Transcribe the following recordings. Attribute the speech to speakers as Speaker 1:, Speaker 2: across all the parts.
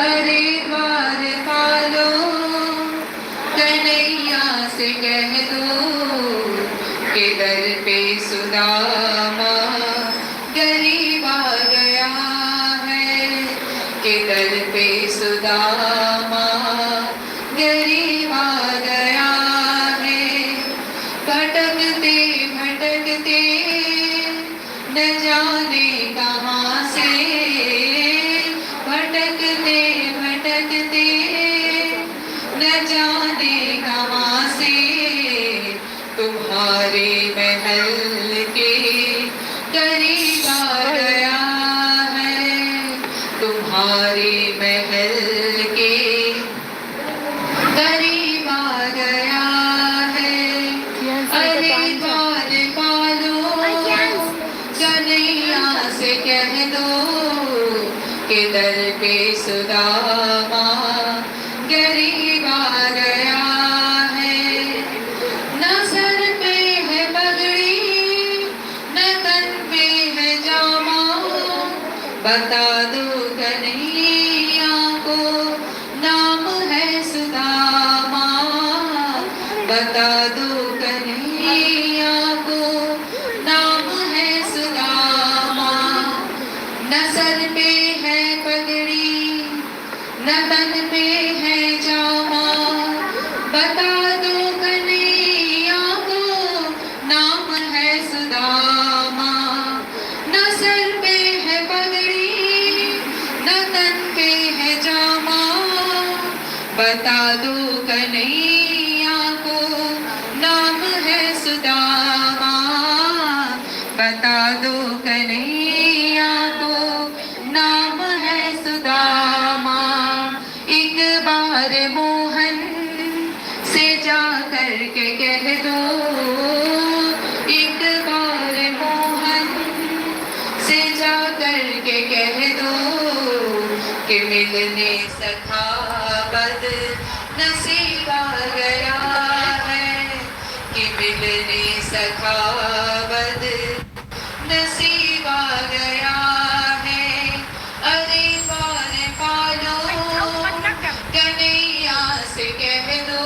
Speaker 1: अरे द्वार पालो कन्हैया से कह दो कि दर पे सुदामा गरीब आ गया है, कि दर पे सुदामा गरीब आ गया है। भटकते भटकते न जाने कहाँ से, भटकते भटकते न जाने कहाँ से तुम्हारे महल के करीब आ गया है, तुम्हारे महल के करीब आ गया है। अरे द्वार पालो कन्हैया से कह दो कि दर पे सुदामा गरीब आ गया है। न सर पे है पगड़ी न तन पे है जामा, बता दो कन्हैया को नाम है सुदामा, बता दो कन्हैया को नाम है सुदामा। न सर पे है पगड़ी न तन पे है जामा, बता दो कन्हैया को नाम है सुदामा। न सर पे है पगड़ी न तन पे है जामा, बता दो कन्हैया को नाम है सुदामा, बता दो कन्हैया को नाम है सुदामा। एक बार मोहन से जा कर के कह दो, एक बार मोहन से जा कर के कह दो कि मिलने सखा बद नसीब आ गया है, कि मिलने सखा बद नसीब आ गया है। अरे द्वार पालो कन्हैया से कह दो,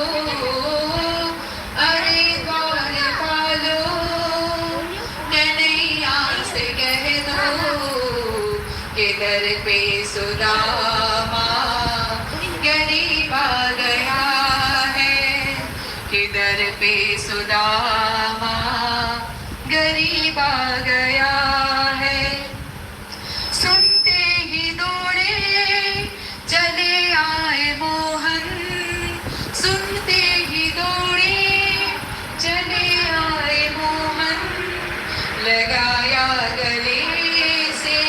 Speaker 1: अरे द्वार पालो कन्हैया से कह दो कि दर पे सुदामा गरीब आ गया है, कि दर पे सुदामा गरीब आ गया है। सुनते ही दौड़े चले आए मोहन, सुनते ही दौड़े चले आए मोहन, लगाया गले से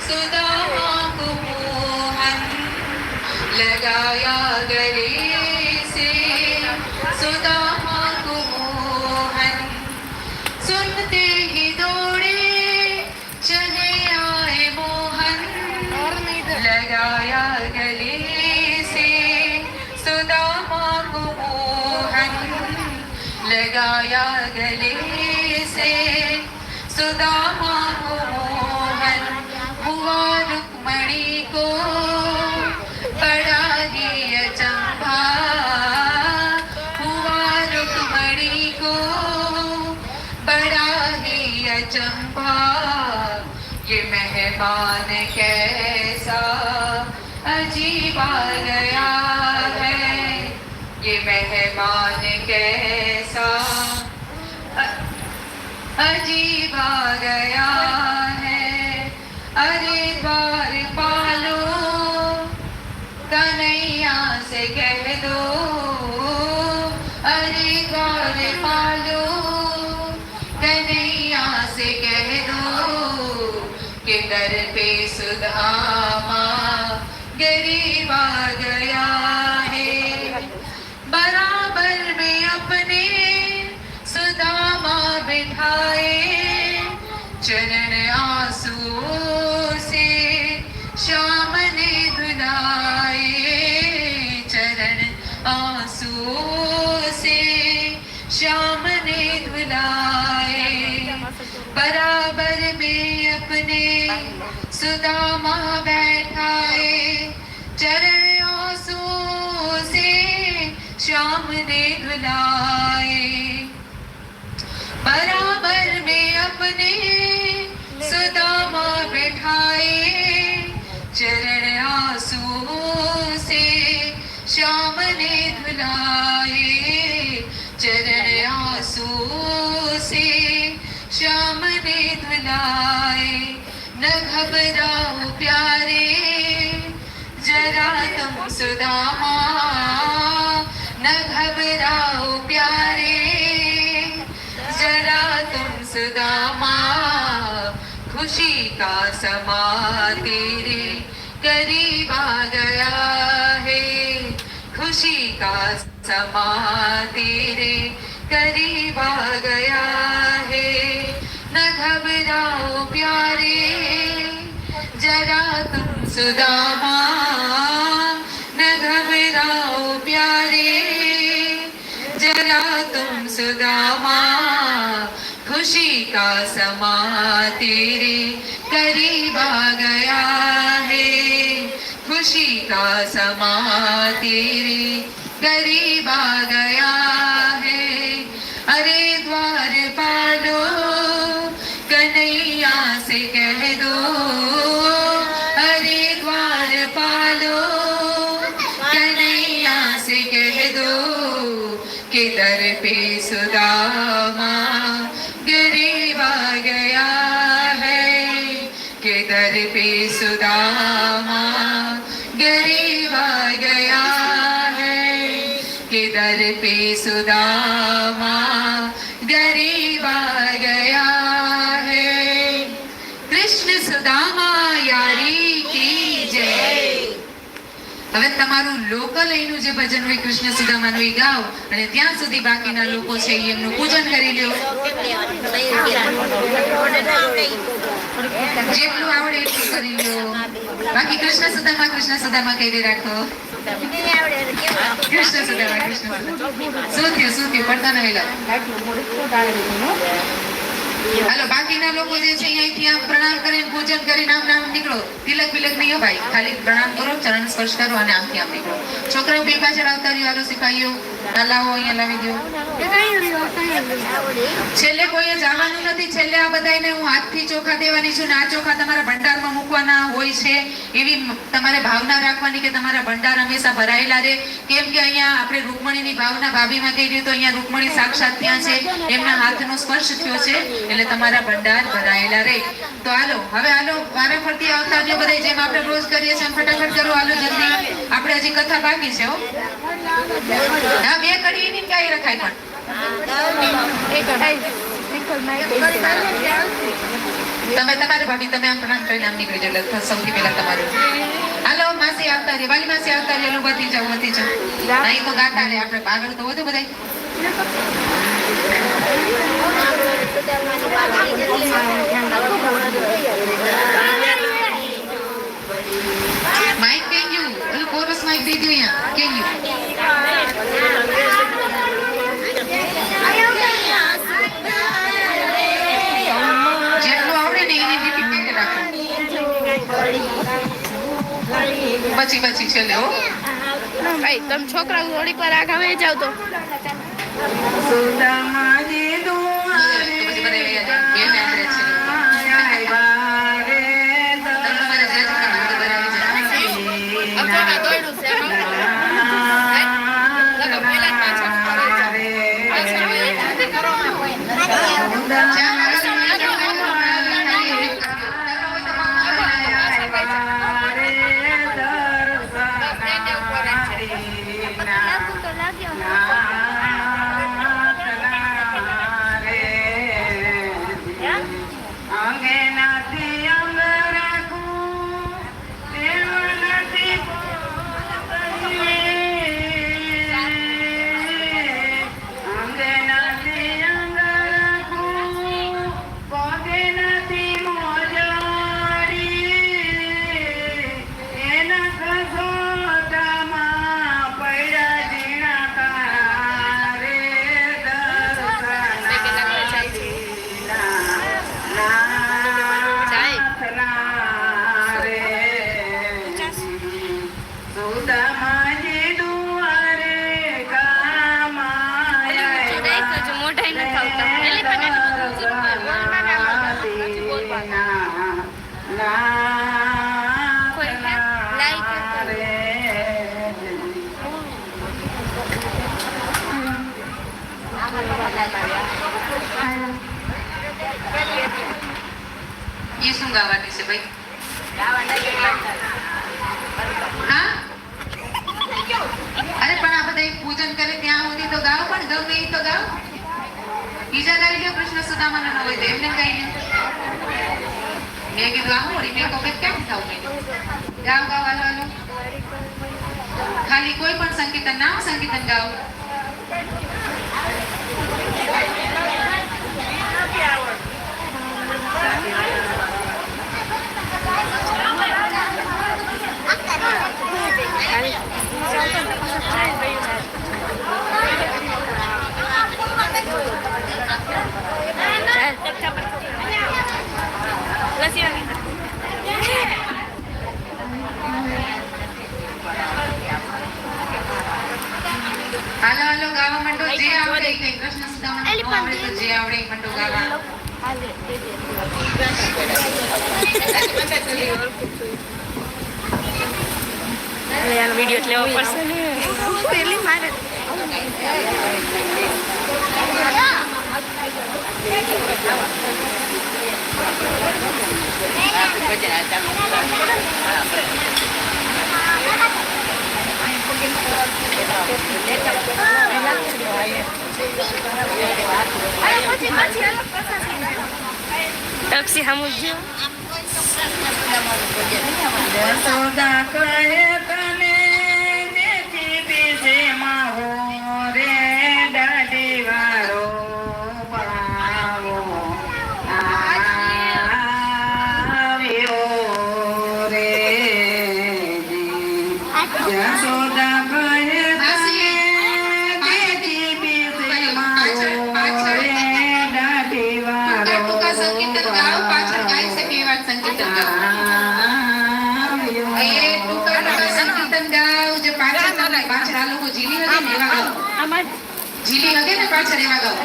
Speaker 1: सुदामा को मोहन, लगाया गले से सुदामा को मोहन। सुनते ही दौड़े चले आए मोहन, लगाया गले से सुदामा को मोहन, लगाया गले से सुदामा को मोहन। हुआ रुक्मणी को बड़ा ही अचंभा, हुआ रुक्मणी को बड़ा ही अचंभा, ये मेहमान कैसा अजीब आ गया है, ये मेहमान कैसा अजीब आ गया है। अरे द्वार पालो कन्हैया से कह दो, अरे द्वार पालो कन्हैया से कह दो कि दर पे सुदामा गरीब आ गया है। बराबर में अपने सुदामा बिठाए, चरण आंसुओं से श्याम ने धुलाए, चरण आंसुओं से श्याम ने धुलाए। बराबर में अपने सुदामा बैठाए चरण आंसुओं से श्याम ने धुलाए बराबर में अपने सुदामा बैठाए चरण आंसुओं से श्याम ने धुलाए चरण आंसुओं से श्याम ने धुलाए न घबराओ प्यारे जरा तुम सुदामा न घबराओ प्यारे जरा तुम सुदामा खुशी का समा तेरे करीब आ गया है खुशी का समा तेरे करीब आ गया है न घबराओ प्यारे जरा तुम सुदामा न घबराओ प्यारे जरा तुम सुदामा खुशी का समा तेरे करीब आ गया है खुशी का समा तेरे करीब आ गया है अरे द्वार पालो कन्हैया से कह दो अरे द्वार पालो कन्हैया से कह दो कि दर पे सुदामा गरीब आ गया है कि दर पे सुदामा गरीब आ गया है कि दर पे सुदामा गरीब आ गया है कृष्ण सुदामा यारी की जय હવે તમારું લોકલ અહીંનું જે ભજન હોય કૃષ્ણ સુદામાનું એ ગાઓ અને ત્યાં સુધી બાકીના લોકો છે એ એમનું પૂજન કરી લ્યો જેટલું આવડે એટલું કરી લ્યો બાકી કૃષ્ણ સુદામા કરી રાખો કૃષ્ણ સુદામા શું થયું પડતા ન વેલા હાલો બાકીના લોકો જે છે અહીંથી આમ પ્રણામ કરીને પૂજન કરીને આમ નીકળો તિલક બિલક નહીં ભાઈ ખાલી પ્રણામ કરો ચરણ સ્પર્શ કરો અને આમથી આમ નીકળો છોકરાઓ બે પાછળ આવતા રહ્યો હાલો શીખાયો લાવો અહીંયા લાવી દો છેલ્લે કોઈએ જવાનું નથી છેલ્લે આ બધાને હું હાથથી ચોખા દેવાની છું ને આ ચોખા તમારા ભંડારમાં મૂકવાના હોય છે એવી તમારે ભાવના રાખવાની કે તમારા ભંડાર હંમેશા ભરાયેલા રહે કેમ કે અહીંયા આપણે રૂકમણીની ભાવના ભાભીમાં કહી દઈએ તો અહીંયા રૂકમણી સાક્ષાત ત્યાં છે એમના હાથનો સ્પર્શ થયો છે એટલે તમારા ભંડાર ભરાયેલા રહે તો હાલો હવે હાલો વારે ફરતી આવતા જો બધા જેમ આપણે રોજ કરીએ છીએ ફટાફટ કરો હાલો જલ્દી આપણે હજી કથા બાકી છે હો ના બે કડી એની કાઈ રખાય પણ તમે તમારે ભાભી તમે આમ પ્રણામ કરીને આમ નીકળી જાવ સૌથી પહેલા તમારું હાલો માસી આવતા રે વાલી માસી આવતા રે વધી જાવ નહીં તો ગાતા રે આપણે આગળ તો વધુ બધાય માઇક કેન યુ ઓલું કોરસ માઇક દે દો અહીંયા કેન યુ જેટલું આવડે ને એની રિપીટ કરીને રાખો પછી છેલ્લે હો
Speaker 2: ભાઈ તમે છોકરા થોડીક વાર આગળ વહી જાવ તો
Speaker 3: સુદામાજી દુઆરે
Speaker 1: ગાવાની છે ભાઈ? હા? અરે પણ આ બધા પૂજન કરે ત્યાં સુધી તો ગાઓ, પણ ગમે એ તો ગાઓ. બીજા ગાઈ લ્યો, કૃષ્ણ સુદામાના ન હોય તો એમને ગાઈ લ્યો. મેં કીધું આ હોળી મેં કહું કેમ થાવ ગાઓ ગાઓ હાલો હાલો. ખાલી કોઈ પણ સંકીર્તન નામ સંકીર્તન ગાઓ. હાલો હાલો ગાવા માંડો, જે આવડે એ કઈ. કૃષ્ણ સુદામાને ન આવડે તો જે આવડે એ માંડો ગાવા.
Speaker 2: વિડીયો લેવો પડશે ને પેલી મારે ટક્સી સમજો
Speaker 3: યશોદા કહે તને દેખી પીછે માહો રે દાદી વાળો પાવો આવ્યો રે યશોદા કહે તને દેખી પીછે માહો રે દાદી વાળો
Speaker 1: ટૂંકા સંકીર્તન ગાઓ, પાછળ ગાઈ શકે એવા સંકીર્તન ગાઓ. એ ટૂંકા સંકીર્તન ગાઓ, જે પાછળ આ લોકો જીલી હગે ને એવા ગાઓ. જીલી હગે ને પાછળ એવા ગાઓ.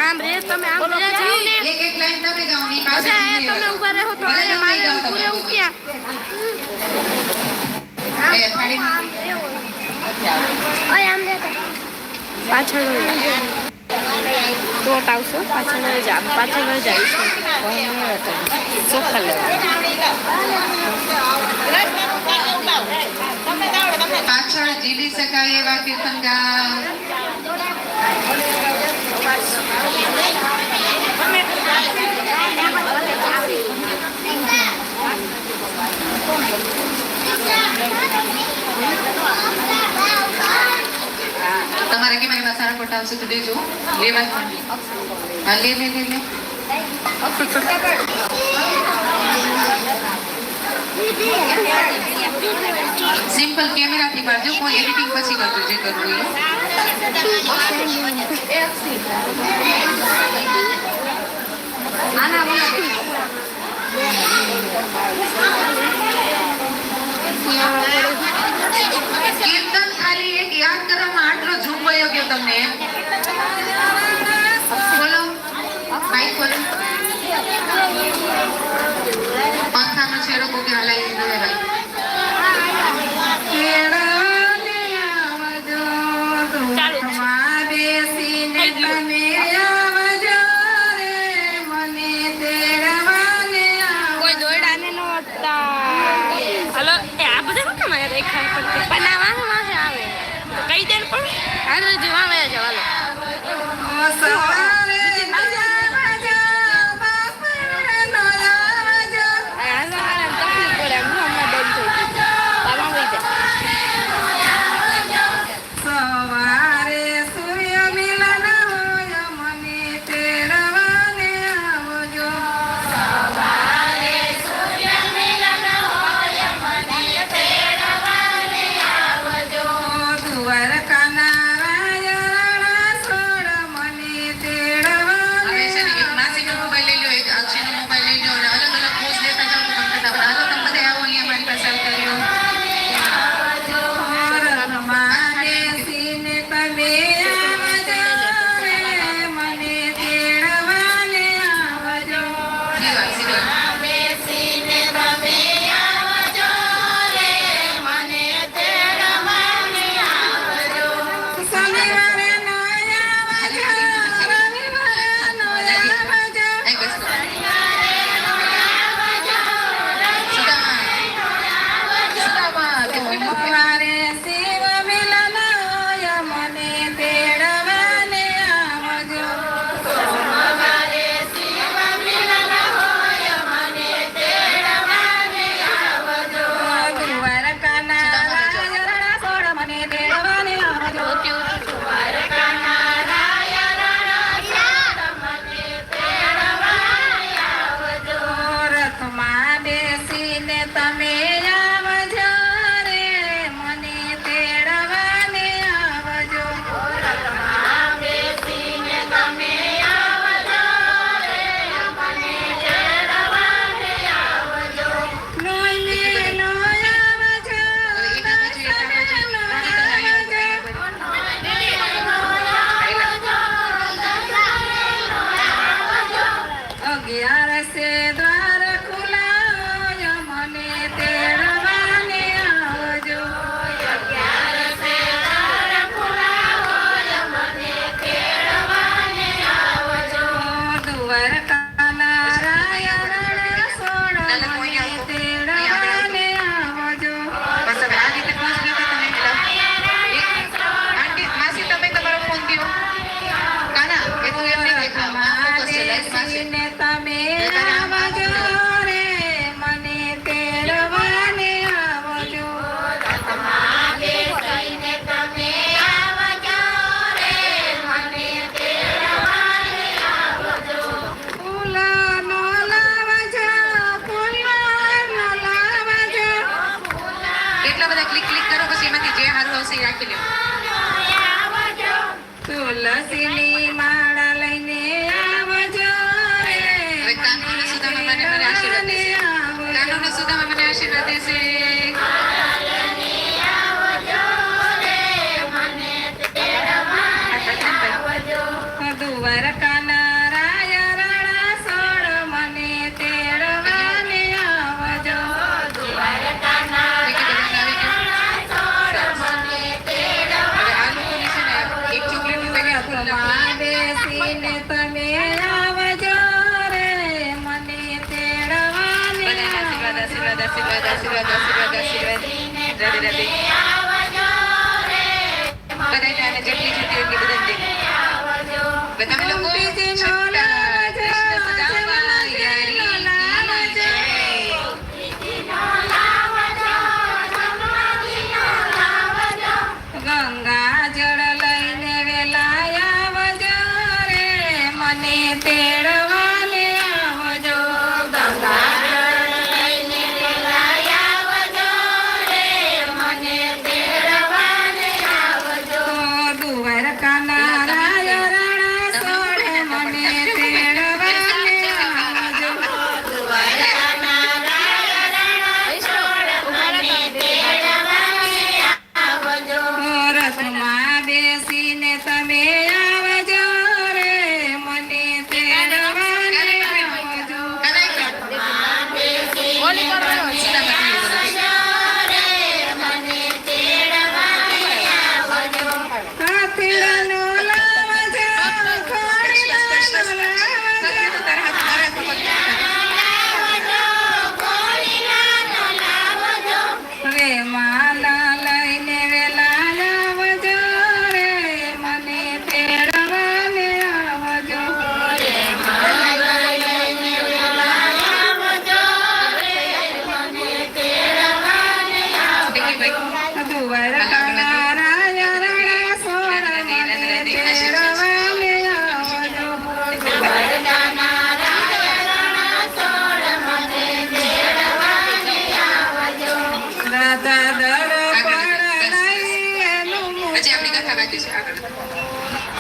Speaker 2: આમ રે તમે આમ રે જાઓ ને
Speaker 1: એક એક લાઈન તમે ગાઓ ની પાછળ જીલી
Speaker 2: તમે ઉભા રહો તો
Speaker 1: ભલે ગમે
Speaker 2: મારે
Speaker 1: ગાઓ તમે.
Speaker 2: પૂરે ઉક્યા
Speaker 1: એ થાળી
Speaker 2: આમ રે પાછળ ટોટ આવશો પાછળ જઈશું ચોખા લેવા
Speaker 1: પાછળ જીલી શકાય એવા કીર્તન ગાઓ. તમારે કેમાં એમાં સારા ખોટા આવશે તો દેજો. લેવા હા લે લે લે લે. સિમ્પલ કેમેરાથી પાડજો, કોઈ એડિટિંગ પછી કરજો જે કરવું એ. કીર્તન ખાલી એક યાદ કરવામાં આટલો ઝૂમ વયો ગયો તમને. બોલો માઈક બોલો. પંખાનો છેડો કોકે હલાવી દીધો હે ભાઈ.
Speaker 3: કેળાને આવજો, દુઃખમાં બેસીને તમે આવજો રે, મને તેડવાને આવજો.
Speaker 2: કોઈ દોડાને નો હલો એ આ બધા શું કામ રેખા પડતી બનાવવાનું વાંહે આવે તો કહી દે ને પણ હાલ જોવા આવ્યા જવાલો
Speaker 3: સવારે આવજો, બાપનો આવજો.
Speaker 2: હાલ મારે તકલીફ પડે હું હમણાં બંધ થઈ ગઈ બાબા હોઈ જાય
Speaker 3: સવારે સૂર્ય મિલન હોય, મને તેડવાને આવજો. દ્વારકાના રાયણા છોડ મને તેડવાને
Speaker 1: હારું આવશે એ રાખી લ્યો.
Speaker 3: તુલસીની માળા લઈને આવજો રે.
Speaker 1: હવે કાનૂ અને સુદામા મને આશીર્વાદ દેશે. કાનૂ અને સુદામા મને આશીર્વાદ દેશે.
Speaker 3: દ્વારકાના રાય રાણા સોળ મને તેડવાને આવજો.
Speaker 1: આવી ગયું? હવે આ લોકોની છે ને એક ચોકલેટનું પેકેટ ફૂલ
Speaker 3: રથમાં બેસીને તમે આવજો રે મને તેડવાને
Speaker 1: બધાને આશીર્વાદ આશીર્વાદ આશીર્વાદ આશીર્વાદ આશીર્વાદ આશીર્વાદ. રાધે રાધે. બધાને આને જેટલી જેટલી એટલી બધાને દે. બધા લોકો છઠ્ઠા કૃષ્ણ સુદામા યારી જય.
Speaker 3: ગંગા જળ લઈને વેલા આવજો રે મને તેડવાને આવજો. ગંગા જળ લઈને વેલા આવજો રે મને તેડવાને આવજો. દ્વારકાના રાય રાણા સોળ મને તેડવાને આવજો. દ્વારકાના રાય રાણા સોળ મને તેડવાને આવજો. રથમાં બેસીને તમે આવજો રે મને તેડવાને આવજો. હાથીડાનો લાવજો, ઘોડીલાનો લાવજો. રે માલા લઈને વેલા આવજો રે મને તેડવાને આવજો. દ્વારકાના રાય રાણા સોળ મને તેડવાને આવજો. દ્વારકાના રાય રાણા સોળ મને તેડવાને આવજો. રાધા દર્પણ લઈ એનું
Speaker 1: હજી આપણી કથા બાકી છે આગળ.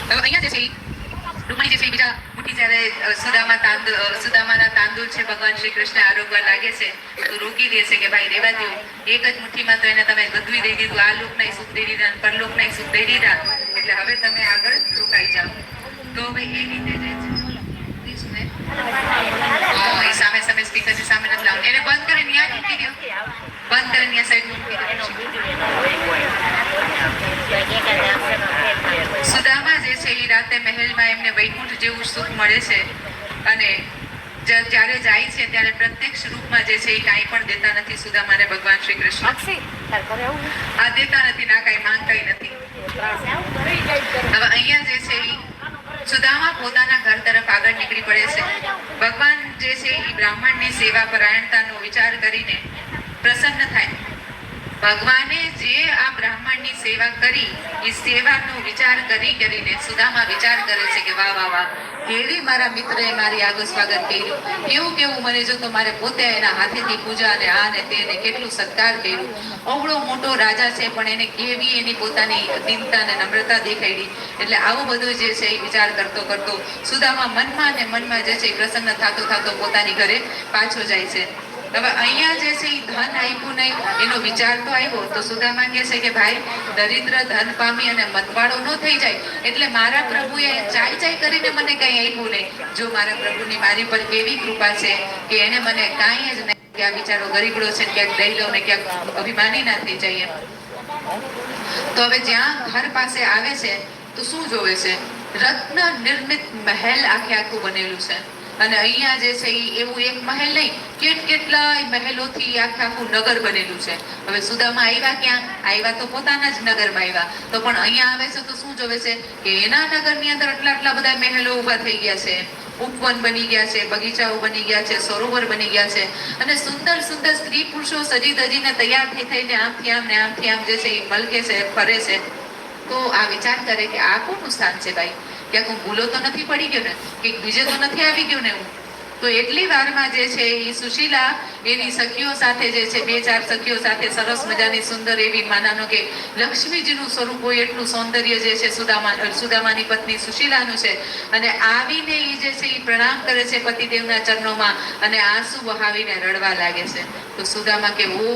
Speaker 1: હવે અહીંયા જે છે ઈ રૂકમણી જે છે ઈ બીજા મોટી જ્યારે સુદામાના તાંદૂળ છે ભગવાન શ્રી કૃષ્ણ આરોગવા લાગે છે તો રોકી દે છે કે ભાઈ રેવા દો. એક જ મુઠ્ઠીમાં તો એને તમે બધું દઈ દીધું. આ લોકનાય સુખ દઈ દીધા અને પરલોકનાય સુખ દઈ દીધા. એટલે હવે તમે આગળ રોકાઈ જાઓ. તો હવે એ રીતે જે છે દીધું ને. એ સામે સામે સ્પીકરની સામે નથી લાવવાનું. એને બંધ કરીને ન્યા મૂકી દો. બંધ કરીને ન્યા સાઈડ મૂકી દો. સુદામા જે છે એ રાતે મહેલમાં એમને વૈકુંઠ જેવું સુખ મળે છે અને જ્યારે જાય છે ત્યારે પ્રત્યક્ષ રૂપમાં જે છે એ કાંઈ પણ દેતા નથી સુદામાને ભગવાન શ્રી કૃષ્ણ. આ દેતા નથી, ના કાંઈ માંગતા નથી. હવે અહીંયા જે છે એ સુદામા પોતાના ઘર તરફ આગળ નીકળી પડે છે. ભગવાન જે છે એ બ્રાહ્મણની સેવા પરાયણતાનો વિચાર કરીને પ્રસન્ન થાય. ભગવાને જે આ બ્રાહ્મણની સેવા કરી એ સેવાનો વિચાર કરીને સુદામા વિચાર કરે છે કે વાહ વાહ વાહ, કેવી મારા મિત્રએ મારી આગળ સ્વાગત કર્યું. કેવું કેવું મને જો તો મારે પોતે એના હાથેથી પૂજા અને આ ને તેને કેટલું સત્કાર કર્યું. અવળો મોટો રાજા છે પણ એને કેવી એની પોતાની દીનતા અને નમ્રતા દેખાડી. એટલે આવું બધું જે છે એ વિચાર કરતો કરતો સુદામા મનમાં ને મનમાં જે છે એ પ્રસન્ન થતો પોતાની ઘરે પાછો જાય છે. હવે અહીંયા જે છે એ ધન આપ્યું નહીં એનો વિચાર તો આવ્યો તો સુદામા કહે છે કે ભાઈ દરિદ્ર ધન પામી અને મતવાળો ન થઈ જાય એટલે મારા પ્રભુએ ચાઈ કરીને મને કંઈ આપ્યું નહીં. જો મારા પ્રભુની મારી પર કેવી કૃપા છે કે એને મને કાંઈ જ નહીં કે આ બિચારો ગરીબડો છે ક્યાંક દઈ લો ને ક્યાંક અભિમાની ના થઈ જાય. તો હવે જ્યાં ઘર પાસે આવે છે તો શું જોવે છે? રત્ન નિર્મિત મહેલ આખું બનેલું છે. અને અહીંયા જે છે એવું એક મહેલ નહીં, કેટલાય મહેલોથી આખું નગર બનેલું છે. હવે સુદામા આવ્યા ક્યાં? આવ્યા તો પોતાના જ નગરમાં આવ્યા. તો પણ અહીંયા આવે છે તો શું જોવે છે કે એના નગરની અંદર આટલા બધા મહેલો ઊભા થઈ ગયા છે. ઉપવન બની ગયા છે, બગીચાઓ બની ગયા છે, સરોવર બની ગયા છે અને સુંદર સુંદર સ્ત્રી પુરુષો સજી ધજીને તૈયાર થઈને આમથી આમ ને આમથી આમ જે છે એ મલકે છે, ફરે છે. તો આ વિચાર કરે કે આ કોનું સ્થાન છે ભાઈ? ક્યાંક હું ભૂલો તો નથી પડી ગયો ને, કે બીજે તો નથી આવી ગયો ને હું? તો એટલી વારમાં જે છે એ સુશીલા એની સખીઓ સાથે જે છે 2-4 સખીઓ સાથે સરસ મજાની સુંદર એવી માનાનો કે લક્ષ્મીજીનું સ્વરૂપ હોય એટલું સૌંદર્ય જે છે સુદામાની પત્ની સુશીલાનું છે. અને આવીને એ જે છે એ પ્રણામ કરે છે પતિદેવના ચરણોમાં અને આંસુ વહાવીને રડવા લાગે છે. તો સુદામા કે ઓ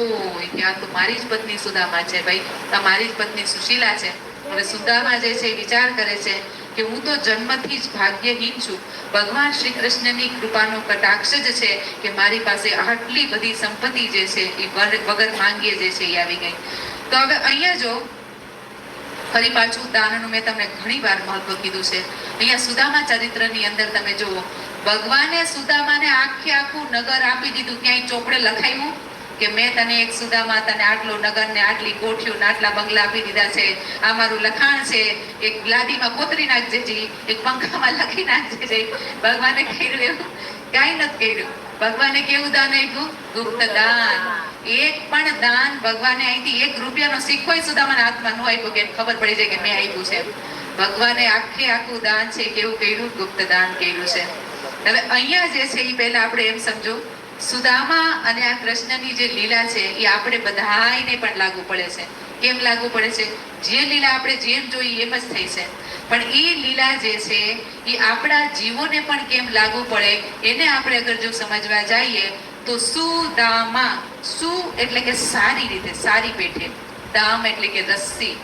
Speaker 1: કે આ તો મારી જ પત્ની સુદામા છે ભાઈ, આ મારી જ પત્ની સુશીલા છે. હવે સુદામા જે છે વિચાર કરે છે કે હું તો જન્મથી જ ભાગ્યહીન છું. ભગવાન શ્રી કૃષ્ણની કૃપાનો કટાક્ષ જ છે કે મારી પાસે આટલી બધી સંપત્તિ જે છે એ વગર માંગીએ જે છે એ આવી ગઈ. તો હવે અહીંયા જો ફરી પાછું દાનનું મેં તમને ઘણી વાર મહત્વ કીધું છે. અહીંયા સુદામા ચરિત્રની અંદર તમે જુઓ, ભગવાને સુદામાને આખું નગર આપી દીધું. ક્યાંય ચોપડે લખાયું કે મેં તને એક સુદામા તને આટલો નગર ને આટલી કોઠીઓ ને આટલા બંગલા આપી દીધા છે, આ મારું લખાણ છે, એક લાદીમાં કોતરી નાખજે જી, એક પંખામાં લખી નાખજે જી. ભગવાને કર્યું એવું કાંઈ નથી કર્યું. ભગવાને કેવું દાન આપ્યું? ગુપ્ત દાન. એક પણ દાન ભગવાને અહીંથી 1 રૂપિયાનો સિક્કોય સુદામાના હાથમાં ન આપ્યો કે ખબર પડી જાય કે મેં આપ્યું છે. ભગવાને આખું દાન છે કેવું કર્યું? ગુપ્ત દાન કર્યું છે. હવે અહીંયા જે છે એ પહેલા આપણે એમ સમજો, સુદામા અને આ કૃષ્ણની જે લીલા છે એ આપણે બધાને પણ લાગુ પડે છે. કેમ લાગુ પડે છે? જે લીલા આપણે જેમ જોઈ એમ જ થઈ છે. પણ એ લીલા જે છે એ આપણા જીવોને પણ કેમ લાગુ પડે એને આપણે અગર જો સમજવા જઈએ તો સુદામા, સુ એટલે કે સારી રીતે, સારી પેઠે, દામ એટલે કે રસ્સી,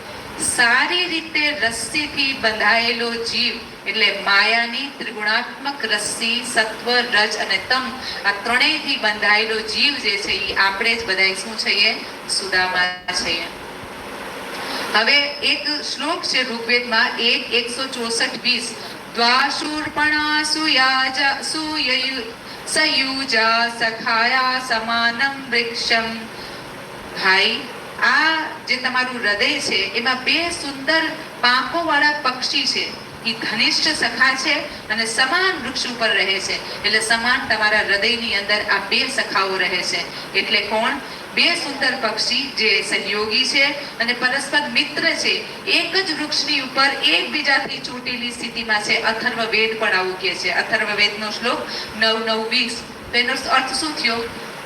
Speaker 1: સારી રીતે રસ્સીથી બંધાયેલો જીવ એટલે માયાની ત્રિગુણાત્મક રસ્સી, સત્વ, રજ અને તમ, આ ત્રણેયથી બંધાયેલો જીવ જે છે એ આપણે જ બધા શું છીએ? સુદામા છીએ. હવે એક શ્લોક છે ઋગ્વેદમાં 1:164-20, દ્વાશુર્પણા સુયુજા સખાયા સમાનમ વૃક્ષમ. ભાઈ, આ જે તમારું હૃદય છે એમાં 2 સુંદર પાંખો વાળા પક્ષી છે, એ ઘનિષ્ઠ સખા છે અને સમાન વૃક્ષ ઉપર રહે છે. એટલે સમાન તમારા હૃદયની અંદર આ 2 સખાઓ રહે છે. એટલે કોણ? 2 સુંદર પક્ષી જે સહયોગી છે અને પરસ્પર મિત્ર છે, એક જ વૃક્ષની ઉપર એકબીજાથી ચોટેલી સ્થિતિમાં છે. અથર્વવેદ પણ આવું કહે છે. અથર્વવેદનો શ્લોક 9:9-20. તેનો અર્થ શું થયો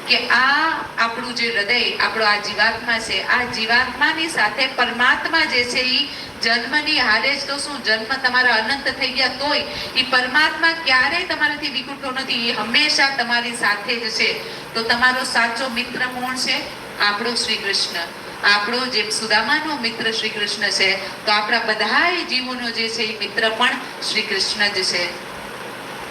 Speaker 1: કે આ આપણું જે હૃદય, આપણો આ જીવાત્મા છે, આ જીવાત્માની સાથે પરમાત્મા જે છે એ જન્મની હારે જ તો શું, જન્મ તમારા અનંત થઈ ગયા તોય એ પરમાત્મા ક્યારેય તમારાથી વિખૂટો નથી. એ હંમેશા તમારી સાથે જ છે. તો તમારો સાચો મિત્ર કોણ છે? આપણો શ્રી કૃષ્ણ. આપણો જે સુદામાનો મિત્ર શ્રી કૃષ્ણ છે, તો આપણા બધા જીવોનો જે છે એ મિત્ર પણ શ્રી કૃષ્ણ જ છે.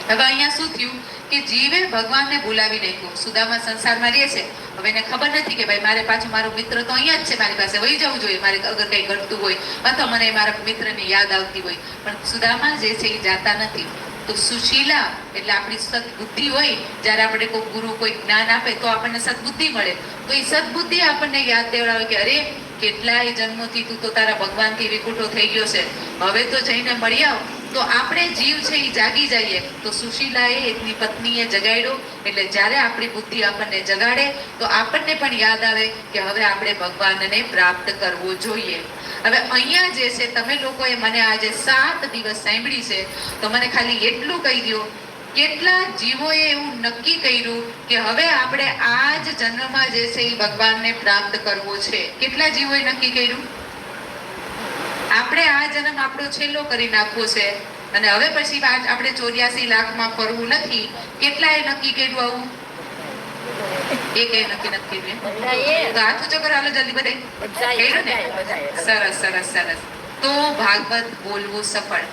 Speaker 1: હવે અહીંયા શું થયું કે જીવે ભગવાનને બોલાવી નાખ્યું. સુદામા સંસારમાં રહે છે. હવે એને ખબર નથી કે ભાઈ મારે પાછું મારો મિત્ર તો અહીંયા જ છે, મારી પાસે વહી જવું જોઈએ મારે અગર કંઈ ઘટતું હોય અથવા મને મારા મિત્રની યાદ આવતી હોય. પણ સુદામા જે છે એ જાતા નથી. તો સુશીલા એટલે આપણી સદબુદ્ધિ હોય, જ્યારે આપણે કોઈ ગુરુ કોઈ જ્ઞાન આપે તો આપણને સદબુદ્ધિ મળે. તો એ સદબુદ્ધિ આપણને યાદ દેવડાવે કે અરે કેટલાય જન્મોથી તું તો તારા ભગવાનથી વિખૂટો થઈ ગયો છે, હવે તો જઈને મળી આવ. તો આપણે જીવ છે એ જાગી જઈએ. તો સુશીલાએ એની પત્નીએ જગાડ્યો. એટલે જ્યારે આપણી બુદ્ધિ આપણને જગાડે તો આપણને પણ યાદ આવે કે હવે આપણે ભગવાનને પ્રાપ્ત કરવો જોઈએ. હવે અહીંયા જે છે તમે લોકોએ મને આજે 7 દિવસ સાંભળી છે, તો મને ખાલી એટલું કહી દો, કેટલા જીવોએ એવું નક્કી કર્યું કે હવે આપણે આ જ જન્મમાં જે છે એ ભગવાનને પ્રાપ્ત કરવો છે? કેટલા જીવોએ નક્કી કર્યું? આપણે આ જન્મ આપણો છેલ્લો કરી નાખવો છે અને હવે પછી આપણે 84 લાખમાં ફરવું નથી. કેટલાએ નક્કી કર્યું આવું? એક નક્કી કર્યું. તો હાથ ઊંચો કરો, હાલો જલ્દી બધે. સરસ સરસ સરસ. તો ભાગવત બોલવું સફળ.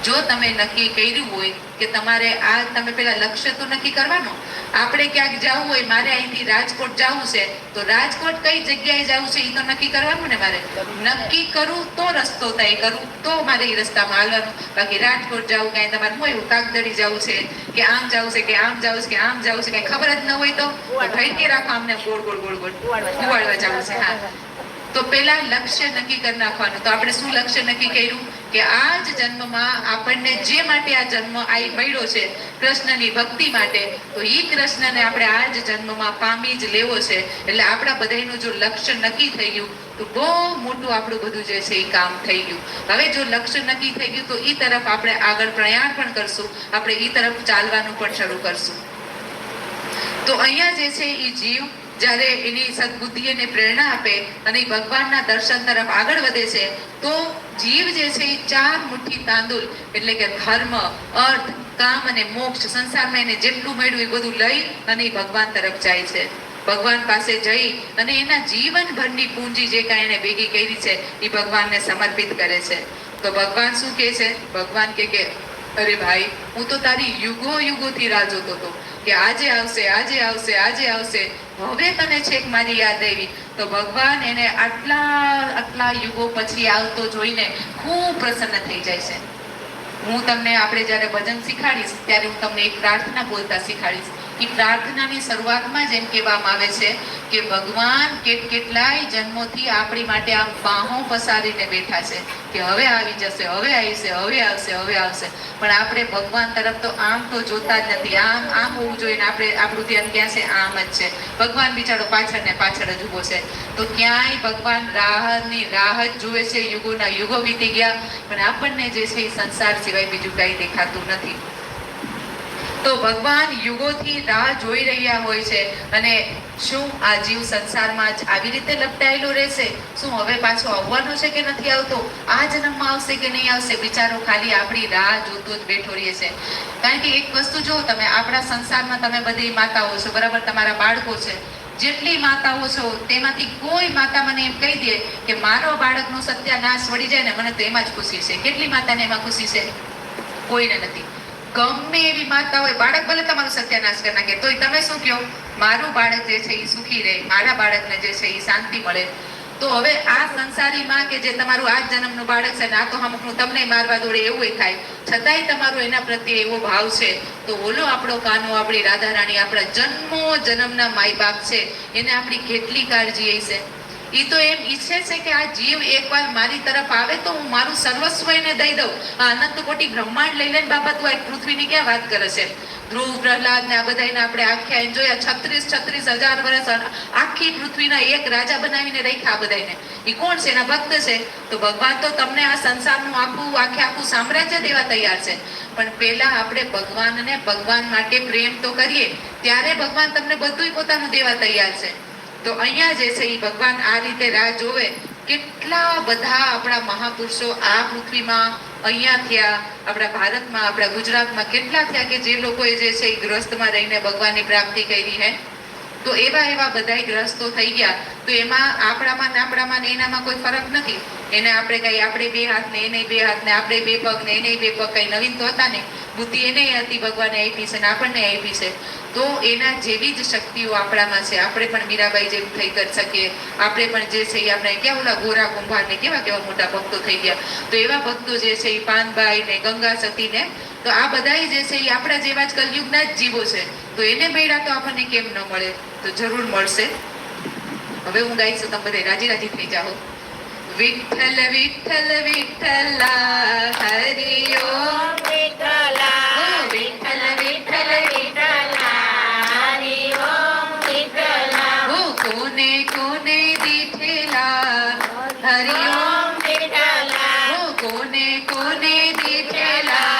Speaker 1: જો તમે નક્કી કર્યું હોય કે તમારે આ, તમે પેલા લક્ષ્ય તો નક્કી કરવાનો. આપણે ક્યાંક જવું હોય, મારે અહીંથી રાજકોટ જવું છે, તો રાજકોટ કઈ જગ્યાએ જવું છે એ તો નક્કી કરવાનું ને. મારે નક્કી કરું તો રસ્તો તય કરું તો મારે એ રસ્તામાં હાલવાનું. બાકી રાજકોટ જવું કાંઈ તમારે હોય કાગદડી જવું છે કે આમ જવું છે કે આમ જવું છે કે આમ જવું છે, કાંઈ ખબર જ ન હોય તો ભયથી રાખો, આમને ગોળ ગોળ ગોળ ગોળ ઉવાડવા જવું છે. હા, તો પેલા લક્ષ્ય નક્કી કરી નાખવાનું. તો આપણે શું લક્ષ્ય નક્કી કર્યું કે આ જ જન્મમાં આપણને જે માટે આ જન્મ આવી મળ્યો છે, કૃષ્ણની ભક્તિ માટે, તો એ કૃષ્ણને આપણે આ જ જન્મમાં પામી જ લેવો છે. એટલે આપણા બધાનું જો લક્ષ્ય નક્કી થઈ ગયું તો બહુ મોટું આપણું બધું જે છે એ કામ થઈ ગયું. હવે જો લક્ષ્ય નક્કી થઈ ગયું તો એ તરફ આપણે આગળ પ્રયાણ પણ કરશું, આપણે એ તરફ ચાલવાનું પણ શરૂ કરશું. તો અહીંયા જે છે એ જીવ જ્યારે એની સદબુદ્ધિ એને પ્રેરણા આપે અને ઈ ભગવાનના દર્શન તરફ આગળ વધે છે, તો જીવ જે છે એ 4 મુઠ્ઠી તાંદુલ એટલે કે ધર્મ, અર્થ, કામ અને મોક્ષ સંસારમાં એને જેટલું મળ્યું એ બધું લઈ અને ઈ ભગવાન તરફ જાય છે. ભગવાન પાસે જઈ અને એના જીવનભરની પૂંજી જે કાંઈ એને ભેગી કરી છે એ ભગવાનને સમર્પિત કરે છે. તો ભગવાન શું કહે છે? ભગવાન કે અરે ભાઈ, હું તો તારી યુગો યુગોથી રાહ જોતો હતો કે આજે આવશે, આજે આવશે, આજે આવશે, હવે તને છેક મારી યાદ આવી. તો ભગવાન એને આટલા યુગો પછી આવતો જોઈને ખૂબ પ્રસન્ન થઈ જાય છે. હું તમને આપણે જ્યારે ભજન શીખાડીશ ત્યારે હું તમને એક પ્રાર્થના બોલતા શીખાડીશ. એ પ્રાર્થનાની શરૂઆતમાં જ એમ કહેવામાં આવે છે કે ભગવાન કેટલાય જન્મોથી આપણી માટે આમ બાહો પસારીને બેઠા છે કે હવે આવી જશે, હવે આવશે, હવે આવશે, હવે આવશે. પણ આપણે ભગવાન તરફ તો આમ તો જોતા જ નથી. આમ હોવું જોઈએ, આપણે આપણું ધ્યાન ક્યાં છે? આમ જ છે. ભગવાન બિચારો પાછળ ને પાછળ જ ઊભો છે. તો ક્યાંય ભગવાન રાહની રાહ જ જુએ છે. યુગોના યુગો વીતી ગયા પણ આપણને જે છે એ સંસાર સિવાય બીજું કંઈ દેખાતું નથી. તો ભગવાન યુગોથી રાહ જોઈ રહ્યા હોય છે. અને શું આ જીવ સંસારમાં જ આવી રીતે લપટાયેલો રહેશે? શું હવે પાછો આવવાનો છે કે નથી આવતો? આ જન્મમાં આવશે કે નહીં આવશે? બિચારો ખાલી આપણી રાહ જોતો જ બેઠો રહે છે. કારણ કે એક વસ્તુ જો તમે આપણા સંસારમાં તમે બધી માતાઓ છો, બરાબર? તમારા બાળકો છે. જેટલી માતાઓ છો તેમાંથી કોઈ માતા મને એમ કહી દે કે મારો બાળકનો સત્યાનાશ વળી જાય ને મને તો એમાં જ ખુશી છે. કેટલી માતાને એમાં ખુશી છે? કોઈને નથી. ગમે એવી માતા હોય, બાળક ભલે તમારું સત્યાનાશ કરી નાખે તોય તમે શું કહો? મારું બાળક જે છે એ સુખી રહે, મારા બાળકને જે છે એ શાંતિ મળે. તો હવે આ સંસારી માં કે જે તમારું આ જન્મનું બાળક છે ને આ તો અમુકનું તમને મારવા દોડે એવું થાય, છતાંય તમારો એના પ્રત્યે એવો ભાવ છે. તો ઓલો આપણો કાનો, આપણી રાધા રાણી, આપણા જન્મો જન્મના માય બાપ છે, એને આપણી કેટલી કાળજી હશે. એ તો એમ ઈચ્છે છે કે આ જીવ એકવાર મારી તરફ આવે તો હું મારું સર્વસ્વ એને દઈ દઉં. આ અનંત કોટી બ્રહ્માંડ લઈ લઈને બાબા તું આ પૃથ્વીની ક્યાં વાત કરે છે? ધ્રુવ, પ્રહલાદ ને આ બધાને આપણે આખ્યાન જોયા. 36,000 વર્ષ આખી પૃથ્વીના એક રાજા બનાવીને રાખ્યા. આ બધાને એ કોણ છે? એના ભક્ત છે. તો ભગવાન તો તમને આ સંસારનું આખું સામ્રાજ્ય દેવા તૈયાર છે. પણ પહેલા આપણે ભગવાનને ભગવાન માટે પ્રેમ તો કરીએ, ત્યારે ભગવાન તમને બધું પોતાનું દેવા તૈયાર છે. તો અહીંયા જે છે એ ભગવાન આ રીતે રાહ જોવે. કેટલા બધા આપણા મહાપુરુષો આ પૃથ્વીમાં અહીંયા થયા, આપણા ભારતમાં, આપણા ગુજરાતમાં કેટલા થયા કે જે લોકોએ જે છે એ ગ્રસ્તમાં રહીને ભગવાનની પ્રાપ્તિ કરી હે. તો એવા બધાય ગ્રસ્તો થઈ ગયા. તો એમાં આપણામાં ને એનામાં કોઈ ફરક નથી. એને આપણે કઈ આપણે 2 હાથ ને એને 2 હાથ ને આપણે 2 પગ ને એને 2 પગ, કઈ નવીન તો હતા ને. બુદ્ધિ એને હતી, ભગવાને આપી છે ને આપણને આપી છે. તો એના જેવી જ શક્તિઓ આપણામાં છે. આપણે પણ મીરાબાઈ જેવું થઈ કરી શકીએ. આપણે પણ જે છે એ આપણે ક્યાં ઓલા ગોરા કુંભાર ને કેવા મોટા ભક્તો થઈ ગયા. તો એવા ભક્તો જે છે એ પાનબાઈ ને ગંગા સતી ને, તો આ બધા જે છે એ આપણા જેવા જ કલયુગના જ જીવો છે. તો એને મળ્યા તો આપણને કેમ ન મળે? તો જરૂર મળશે. હવે હું ગાઈશું, તમે બધા રાજી થઈ જાઓ. વિઠ્ઠલ વિઠ્ઠલ વિઠ્ઠલા હરિ ઓમ વિઠ્ઠલા, વિઠ્ઠલ વિઠ્ઠલ વિઠ્ઠલા હરિ ઓમ વિઠ્ઠલા. કોને કોને દીઠેલા હરિ ઓમ વિઠ્ઠલા, કોને કોને દીઠેલા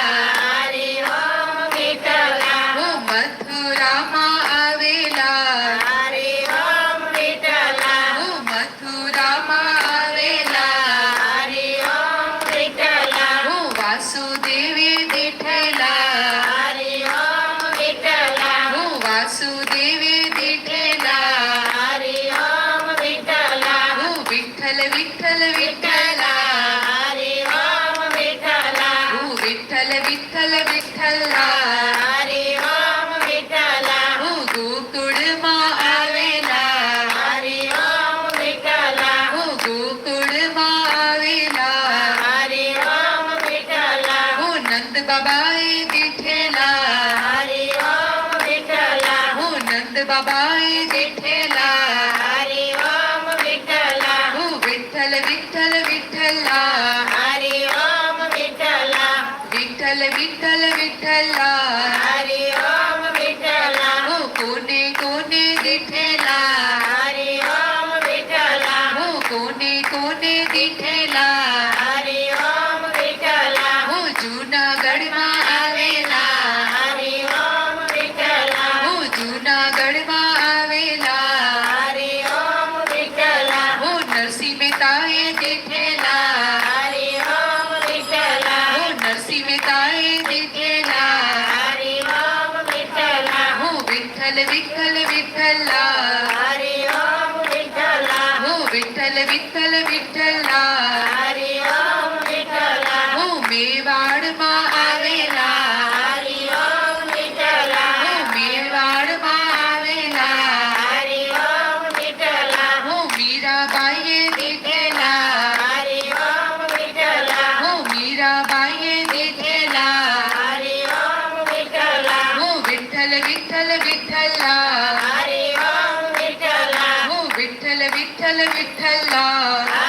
Speaker 1: હરિ ઓમ વિઠ્ઠલા. મથુરામાં આવેલા હરિ ઓમ વિઠ્ઠલા, મથુરામાં આવેલા હરિ ઓમ વિઠ્ઠલા. વાસુદેવે દીઠેલા હરિ ઓમ વિઠ્ઠલા, વાસુદેવે દીઠેલા હરિ ઓમ વિઠ્ઠલા. વિઠ્ઠલ વિઠ્ઠલ વિઠ્ઠલા હરિ ઓમ વિઠ્ઠલા, વિઠ્ઠલ વિઠ્ઠલ વિઠ્ઠલા હરિ ઓમ વિઠ્ઠલા. ગોકુળમાં આવેલા હરિ ઓમ વિઠ્ઠલા, ગોકુળમાં આવેલા હરિ ઓમ વિઠ્ઠલા. નંદ બાબાએ દીઠેલા હરિ ઓમ વિઠ્ઠલા, નંદ બાબાએ દીઠેલા હરિ ઓમ વિઠ્ઠલા. વિઠ્ઠલ વિઠ્ઠલ વિઠ્ઠલા હરિ ઓમ વિઠ્ઠલા, વિઠ્ઠલ વિઠ્ઠલ વિઠ્ઠલા હરિ ઓમ વિઠ્ઠલા. કોને કોને દીઠેલા હરિ ઓમ વિઠ્ઠલા, કોને કોને દીઠેલા હરિ ઓમ વિઠ્ઠલા. જૂનાગઢમાં આવેલા હરિ ઓમ વિઠ્ઠલા, જૂનાગઢ મહેતાએ દીઠેલા
Speaker 3: હરિ ઓમ વિઠ્ઠલા
Speaker 1: હો નરસિંહ મહેતાએ દીઠેલા
Speaker 3: હરિ ઓમ વિઠ્ઠલા
Speaker 1: હો વિઠ્ઠલ વિઠ્ઠલ વિઠ્ઠલા
Speaker 3: હરિ ઓમ વિઠ્ઠલા
Speaker 1: હો વિઠ્ઠલ વિઠ્ઠલ વિઠ્ઠલા
Speaker 3: હરિ ઓમ વિઠ્ઠલા
Speaker 1: હો મેવાડમાં આવેલા
Speaker 3: હરિ ઓમ વિઠ્ઠલા
Speaker 1: હો મેવાડમાં આવેલા
Speaker 3: હરિ ઓમ વિઠ્ઠલા
Speaker 1: હો મીરાબાઈએ દીઠેલા
Speaker 3: હરિ ઓમ વિઠ્ઠલા
Speaker 1: હો મીરાબાઈએ દીઠેલા
Speaker 3: હરિ ઓમ વિઠ્ઠલા
Speaker 1: હો વિઠ્ઠલ વિઠ્ઠલ વિઠ્ઠલા
Speaker 3: હરિ ઓમ વિઠ્ઠલા
Speaker 1: હો વિઠ્ઠલ વિઠ્ઠલ વિઠ્ઠલા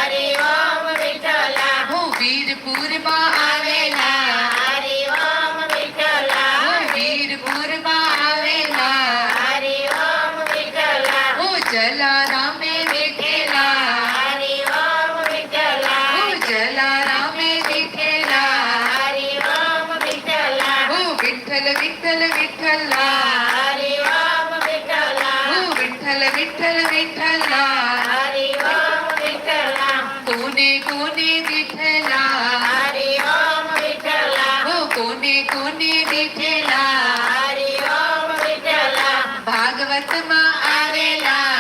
Speaker 3: હરિ ઓમ વિઠ્ઠલા
Speaker 1: હો વીરપુરમાં આવેલા
Speaker 3: હરિ ઓમ વિઠ્ઠલા
Speaker 1: હો વીરપુરમાં આવેલા
Speaker 3: હરિ ઓમ વિઠ્ઠલા
Speaker 1: હો જલારામે દીઠેલા
Speaker 3: હરિ ઓમ વિઠ્ઠલા
Speaker 1: હો જલારામે દીઠેલા
Speaker 3: હરિ ઓમ વિઠ્ઠલા
Speaker 1: હો વિઠ્ઠલ વિઠ્ઠલ વિઠ્ઠલા
Speaker 3: હરિ ઓમ વિઠ્ઠલા
Speaker 1: હો વિઠ્ઠલ વિઠ્ઠલ વિઠ્ઠલા
Speaker 3: હરિ ઓમ વિઠ્ઠલા
Speaker 1: કોને કોને દીઠેલા
Speaker 3: હરિ ઓમ વિઠ્ઠલા
Speaker 1: હો કોને કોને દીઠેલા
Speaker 3: હરિ ઓમ વિઠ્ઠલા
Speaker 1: ભાગવતમાં આવેલા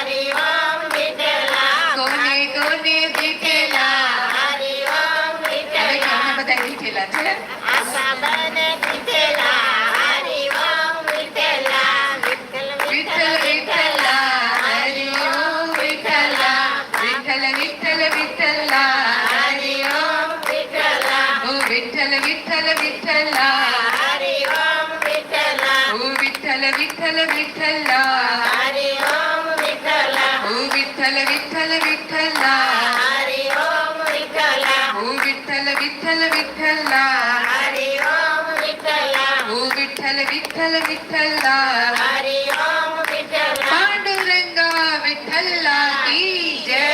Speaker 3: હરિ ઓમ વિઠ્ઠલા
Speaker 1: કોને કોને દીઠેલા
Speaker 3: હરિ ઓમ
Speaker 1: હવે
Speaker 3: વિઠ્ઠલા
Speaker 1: અમે બધા દીઠેલા છે
Speaker 3: આશા બને વિઠ્ઠલા હરિ ઓમ વિઠ્ઠલા વિઠ્ઠલ
Speaker 1: વિઠ્ઠલ વિઠ્ઠલા હરિ ઓમ વિઠ્ઠલા વિઠ્ઠલ વિઠ્ઠલ વિઠ્ઠલા
Speaker 3: હરિ ઓમ વિઠ્ઠલા
Speaker 1: ઓ વિઠ્ઠલ વિઠ્ઠલ વિઠ્ઠલા
Speaker 3: હરિ ઓમ વિઠ્ઠલા
Speaker 1: ઓ વિઠ્ઠલ વિઠ્ઠલ વિઠ્ઠલા
Speaker 3: હરિ ઓમ વિઠ્ઠલા
Speaker 1: ઓ વિઠ્ઠલ વિઠ્ઠલ વિઠ્ઠલા
Speaker 3: હરિ ઓમ વિઠ્ઠલા
Speaker 1: ઓ વિઠ્ઠલ વિઠ્ઠલ વિઠ્ઠલા
Speaker 3: હરિ ઓમ વિઠ્ઠલા
Speaker 1: ઓ વિઠ્ઠલ વિઠ્ઠલ વિઠ્ઠલા
Speaker 3: હરિ ઓમ વિઠ્ઠલા
Speaker 1: પાંડુરંગા વિઠ્ઠલા કી જય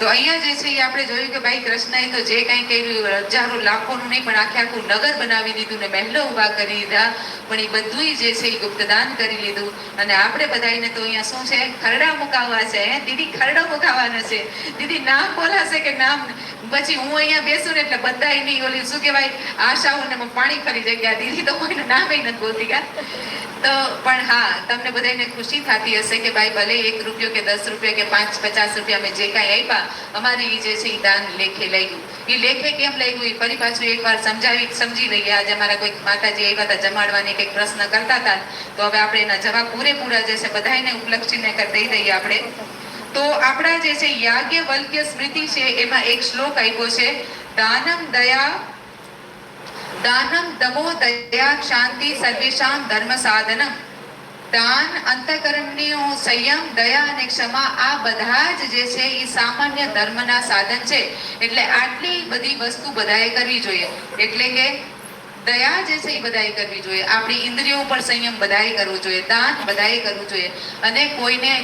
Speaker 1: તો અહીંયા જે છે એ આપણે જોયું કે ભાઈ કૃષ્ણએ તો જે કાંઈ કર્યું હજારો લાખોનું નહીં પણ આખે આખું નગર બનાવી દીધું ને મહેલો ઊભા કરી દીધા પણ એ બધુંય જે છે એ ગુપ્તદાન કરી લીધું અને આપણે બધાને તો અહીંયા શું છે ખરડા મુકાવવા છે દીદી ખરડો મુકાવવાનો છે દીદી નામ બોલાશે કે નામ પછી હું અહીંયા બેસું ને એટલે બધાય નહીં ઓલી શું કહેવાય આશાઓને પાણી ફરી જગ્યા દીદી તો કોઈનું નામ નથી બોલતી ગયા તો પણ હા તમને બધાને ખુશી થતી હશે કે ભાઈ ભલે 1 રૂપિયો કે 10 રૂપિયા કે 5-50 રૂપિયા અમે જે કાંઈ આપ્યા અમારે એ જે છે એ દાન લેખે લઈ ગયું એ લેખે કેમ લઈ ગયું એ ફરી પાછું એકવાર સમજી લઈએ આજે અમારા કોઈ માતાજી આવ્યા હતા જમાડવાની કંઈક પ્રશ્ન કરતા હતા તો હવે આપણે એના જવાબ પૂરેપૂરા જે છે બધાને ઉપલક્ષીને દઈ દઈએ આપણે તો આપણા જે છે યાજ્ઞવલ્ક્ય સ્મૃતિ છે એમાં એક શ્લોક આપ્યો છે દાનમ દયા દાનમ દમો દયા શાંતિ સર્વેશામ ધર્મ સાધનમ દાન અંતઃકરણનો સંયમ દયા અને ક્ષમા આ બધા જ જે છે એ સામાન્ય ધર્મના સાધન છે એટલે આટલી બધી વસ્તુ બધાએ કરવી જોઈએ એટલે કે દયા જે છે એ બધાએ કરવી જોઈએ આપણી ઇન્દ્રિયો પર સંયમ બધાએ કરવો જોઈએ દાન બધાએ કરવું જોઈએ અને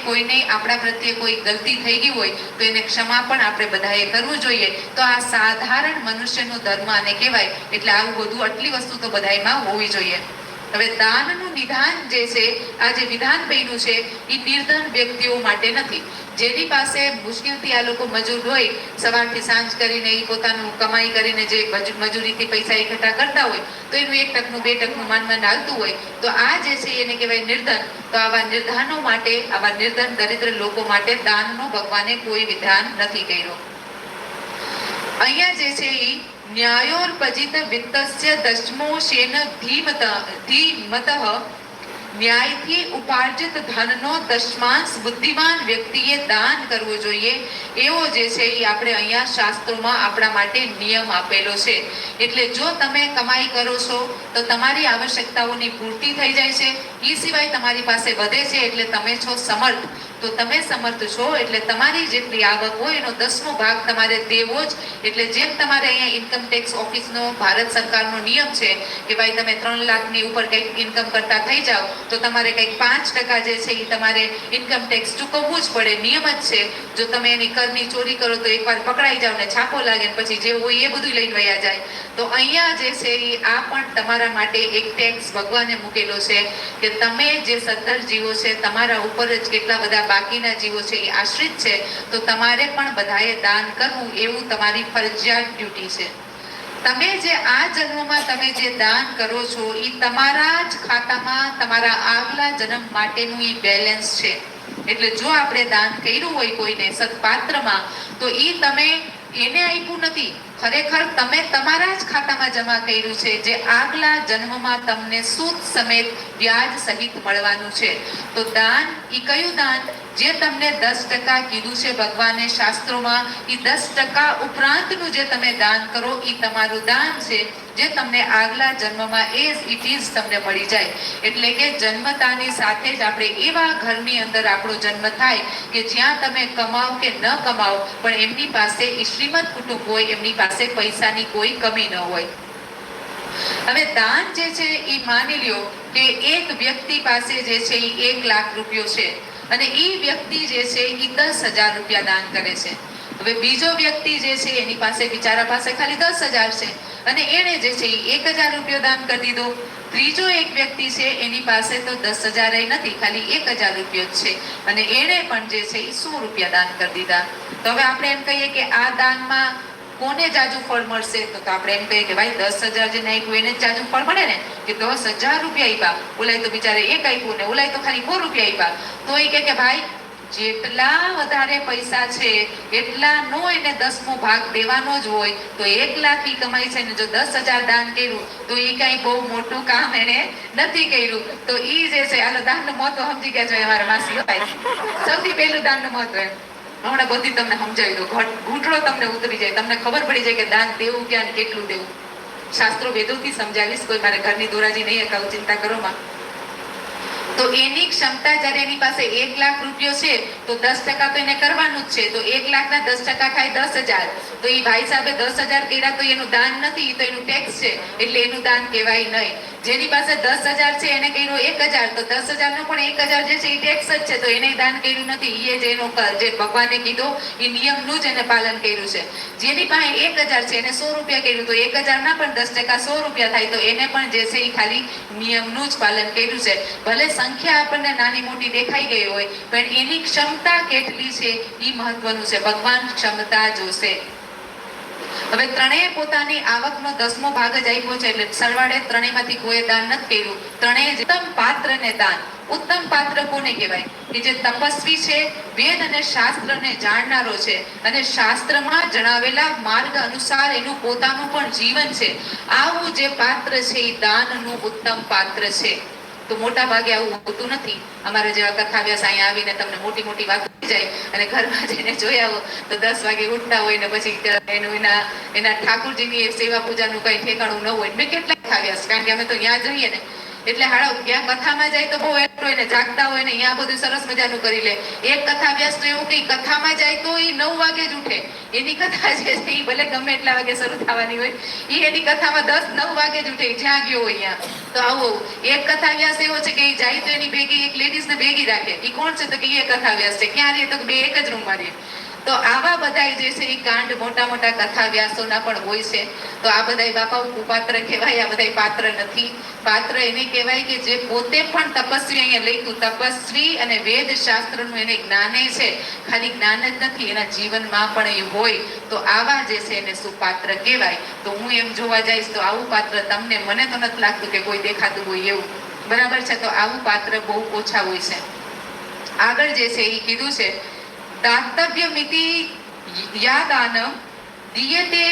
Speaker 1: કોઈને આપણા પ્રત્યે કોઈ ગલતી થઈ ગઈ હોય તો એને ક્ષમા પણ આપણે બધાએ કરવું જોઈએ તો આ સાધારણ મનુષ્યનો ધર્મ આને કહેવાય એટલે આવું બધું આટલી વસ્તુ તો બધામાં હોવી જોઈએ હવે દાનનું નિધાન જે છે આ જે વિધાન બન્યું છે એ નિર્ધન વ્યક્તિઓ માટે નથી જેની પાસે મુશ્કેલથી આ લોકો મજૂર હોય સવારથી સાંજ કરીને એ પોતાનું કમાઈ કરીને જે મજૂરીથી પૈસા એકઠા કરતા હોય તો એનું 1% 2% માન આવતું હોય તો આ જે છે એને કહેવાય નિર્ધન તો આવા નિર્ધનો માટે આવા નિર્ધન દરિદ્ર લોકો માટે દાનનો ભગવાને કોઈ વિધાન નથી કર્યો અહીંયા જે છે એ ન્યાયોર્પજિત વિત્તસ્ય દશમો શેન ધીમતઃ ન્યાયથી ઉપાર્જિત ધનનો દશમાંશ બુદ્ધિમાન વ્યક્તિએ દાન કરવું જોઈએ એવો જે છે એ આપણે અહીંયા શાસ્ત્રોમાં આપણા માટે નિયમ આપેલો છે એટલે જો તમે કમાઈ કરો છો તો તમારી આવશ્યકતાઓની પૂર્તિ થઈ જાય છે એ સિવાય તમારી પાસે વધે છે એટલે તમે છો સમર્થ તો તમે સમર્થ છો એટલે તમારી જેટલી આવક હોય એનો 10મો ભાગ તમારે દેવો જ એટલે જેમ તમારે અહીંયા ઇન્કમ ટેક્સ ઓફિસનો ભારત સરકારનો નિયમ છે કે ભાઈ તમે 3 લાખની ઉપર કંઈક ઇન્કમ કરતા થઈ જાઓ તો તમારે કંઈક 5% જે છે એ તમારે ઇન્કમ ટેક્સ ચૂકવવું જ પડે નિયમ જ છે જો તમે એની કરની ચોરી કરો તો એકવાર પકડાઈ જાવ ને છાપો લાગે ને પછી જે હોય એ બધું લઈને વયા જાય તો અહીંયા જે છે એ આ પણ તમારા માટે એક ટેક્સ ભગવાને મૂકેલો છે કે તમે જે 17 જીવો છે તમારા ઉપર જ કેટલા બધા બાકીના જીવો છે એ આશ્રિત છે, તો તમારે પણ બધાએ દાન કરવું એવું તમારી ફરજિયાત ડ્યુટી છે. તમે જે આ જન્મમાં તમે જે દાન કરો છો એ તમારા જ ખાતામાં તમારા આગલા જન્મ માટેનું એ બેલેન્સ છે. એટલે જો આપણે દાન કર્યું હોય કોઈને સત્પાત્રમાં, તો એ તમે એને આપ્યું નથી, ખરેખર તમે તમારા જ ખાતામાં જમા કર્યું છે, જે આગલા જન્મમાં તમને સૂદ સમેત વ્યાજ સહિત મળવાનું છે. તો દાન એ કયું દાન? જે તમને 10% કીધું છે ભગવાને શાસ્ત્રોમાં, એ 10% ઉપરાંતનું જે તમે દાન કરો એ તમારું દાન છે, જે તમને આગલા જન્મમાં એઝ ઇટ ઇઝ તમને મળી જાય. એટલે કે જન્મતાની સાથે જ આપણે એવા ઘરની અંદર આપણો જન્મ થાય કે જ્યાં તમે કમાઓ કે ન કમાઓ, પણ એમની પાસે શ્રીમંત કુટુંબ હોય, એમની પાસે પૈસાની કોઈ કમી ન હોય. હવે દાન જે છે એ માની લ્યો કે એક વ્યક્તિ પાસે જે છે એ 1 લાખ રૂપિયો છે અને એ વ્યક્તિ જે છે એ 10,000 રૂપિયા દાન કરે છે. હવે બીજો વ્યક્તિ જે છે એની પાસે બિચારા પાસે ખાલી 10,000 છે અને એને જે છે એ 1,000 રૂપિયો દાન કરી દીધો. ત્રીજો એક વ્યક્તિ છે એની પાસે તો 10,000 નથી, ખાલી 1,000 રૂપિયો જ છે અને એને પણ જે છે એ 100 રૂપિયા દાન કરી દીધા. તો હવે આપણે એમ કહીએ કે આ દાનમાં કોને જાજુ ફળ મળશે? તો આપણે એમ કહીએ કે ભાઈ 10,000 જેને આપ્યું એને જ જાજુ ફળ મળે ને, કે 10,000 રૂપિયા આપ્યા, ઓલાય તો બિચારે 1 આપ્યું ને ઓલાય તો ખાલી 100 રૂપિયા આપ્યા. તો એ કહે કે ભાઈ જેટલા વધારે પૈસા છે એટલાનો એને 10મો ભાગ દેવાનો જ હોય. તો 1 લાખ ઈ કમાઈ છે ને જો 10,000 દાન કર્યું તો એ કઈ બહુ મોટું કામ એને નથી કર્યું. તો ઈ જે છે આલો દાનનું મહત્વ સમજી ગયા છો અમારા માસી ભાઈ. સૌથી પહેલું દાનનું મહત્વ એમ હમણાં બધી તમને સમજાવી દો, ઘૂંટડો તમને ઉતરી જાય, તમને ખબર પડી જાય કે દાન દેવું ક્યાં ને કેટલું દેવું. શાસ્ત્રો વેદોથી સમજાવીશ, કોઈ મારે ઘરની દોરાજી નહીં અકાઉ, ચિંતા કરો માં. તો એની ક્ષમતા જ્યારે એની પાસે 1 લાખ રૂપિયો છે તો 10% તો એને કરવાનું જ છે. તો 1 લાખના 10% થાય 10,000. તો એ ભાઈ સાહેબે 10,000 કર્યા તો એનું દાન નથી, તો એનું ટેક્સ છે, એટલે એનું દાન કહેવાય નહીં. જેની પાસે 10,000 છે એને કર્યો 1,000, તો 10,000 નો પણ 1,000 જે છે એ ટેક્સ જ છે, તો એને દાન કર્યું નથી. એ જેનો જે ભગવાને કીધો એ નિયમનું જ એને પાલન કર્યું છે. જેની પાસે 1,000 છે એને 100 રૂપિયા કર્યું, તો 1,000 ના પણ 10% 100 રૂપિયા થાય, તો એને પણ જે છે એ ખાલી નિયમનું જ પાલન કર્યું છે. ભલે સંખ્યા આપણને નાની મોટી દેખાઈ ગઈ હોય, પણ એની ક્ષમતા કેટલી છે એ મહત્વનું છે. ભગવાન ક્ષમતા જોશે. હવે ત્રણેય પોતાની આવકનો 10મો ભાગ જ આપ્યો છે, એટલે સરવાળે ત્રણેયમાંથી કોઈ દાન નથી કર્યું. ત્રણેય ઉત્તમ પાત્રને દાન. ઉત્તમ પાત્ર કોને કહેવાય? કે જે તપસ્વી છે, વેદ અને શાસ્ત્રને જાણનારો છે અને શાસ્ત્રમાં જણાવેલા માર્ગ અનુસાર એનું પોતાનું પણ જીવન છે. આવું જે પાત્ર છે એ દાનનું ઉત્તમ પાત્ર છે. તો મોટા ભાગે આવું હોતું નથી. અમારા જેવા કથાવ્યાસ અહીંયા આવીને તમને મોટી મોટી વાત થઈ જાય અને ઘરમાં જઈને જોઈ આવો તો 10 વાગે ઉઠતા હોય ને પછી એના ઠાકોરજીની સેવા પૂજાનું કઈ ઠેકાણું ન હોય. મેં કેટલા કથાવ્યાસ, કારણ કે અમે તો ત્યાં જઈએ ને એટલે હાડા ત્યાં કથામાં જાય તો બહુ એટલું હોય ને, જાગતા હોય ને અહીંયા બધું સરસ મજાનું કરી લે. એક કથાવ્યાસ તો એવું કે કથામાં જાય તો એ 9 વાગે જ ઉઠે. એની કથા જે છે એ ભલે ગમે એટલા વાગે શરૂ થવાની હોય, એ એની કથામાં 10-9 વાગે જ ઉઠે, જ્યાં ગયો હોય ત્યાં. તો આવો એક કથાવ્યાસ એવો છે કે એ જાય તો એની ભેગી એક લેડીઝને ભેગી રાખે. એ કોણ છે? તો કે એ કથાવ્યાસ છે. ક્યાં રહે? તો બે એક જ રૂમમાં રહે. તો આવા બધા જે છે એ કાંડ મોટા મોટા કથાવ્યાસોના પણ હોય છે. તો આ બધા બાપાઓ કુપાત્ર કહેવાય, આ બધા પાત્ર નથી. પાત્ર એને કહેવાય કે જે પોતે પણ તપસ્વી, અહીંયા લખ્યું તપસ્વી અને વેદ શાસ્ત્રનું એને જ્ઞાને છે. ખાલી જ્ઞાન જ નથી, એના જીવનમાં પણ એ હોય. તો આવા જે છે એને સુપાત્ર કહેવાય. તો હું એમ જોવા જઈશ તો આવું પાત્ર તમને, મને તો નથી લાગતું કે કોઈ દેખાતું હોય એવું, બરાબર છે? તો આવું પાત્ર બહુ ઓછા હોય છે. આગળ જે છે એ કીધું છે દાતવ્યમિતિ યાદાનમ દિયતે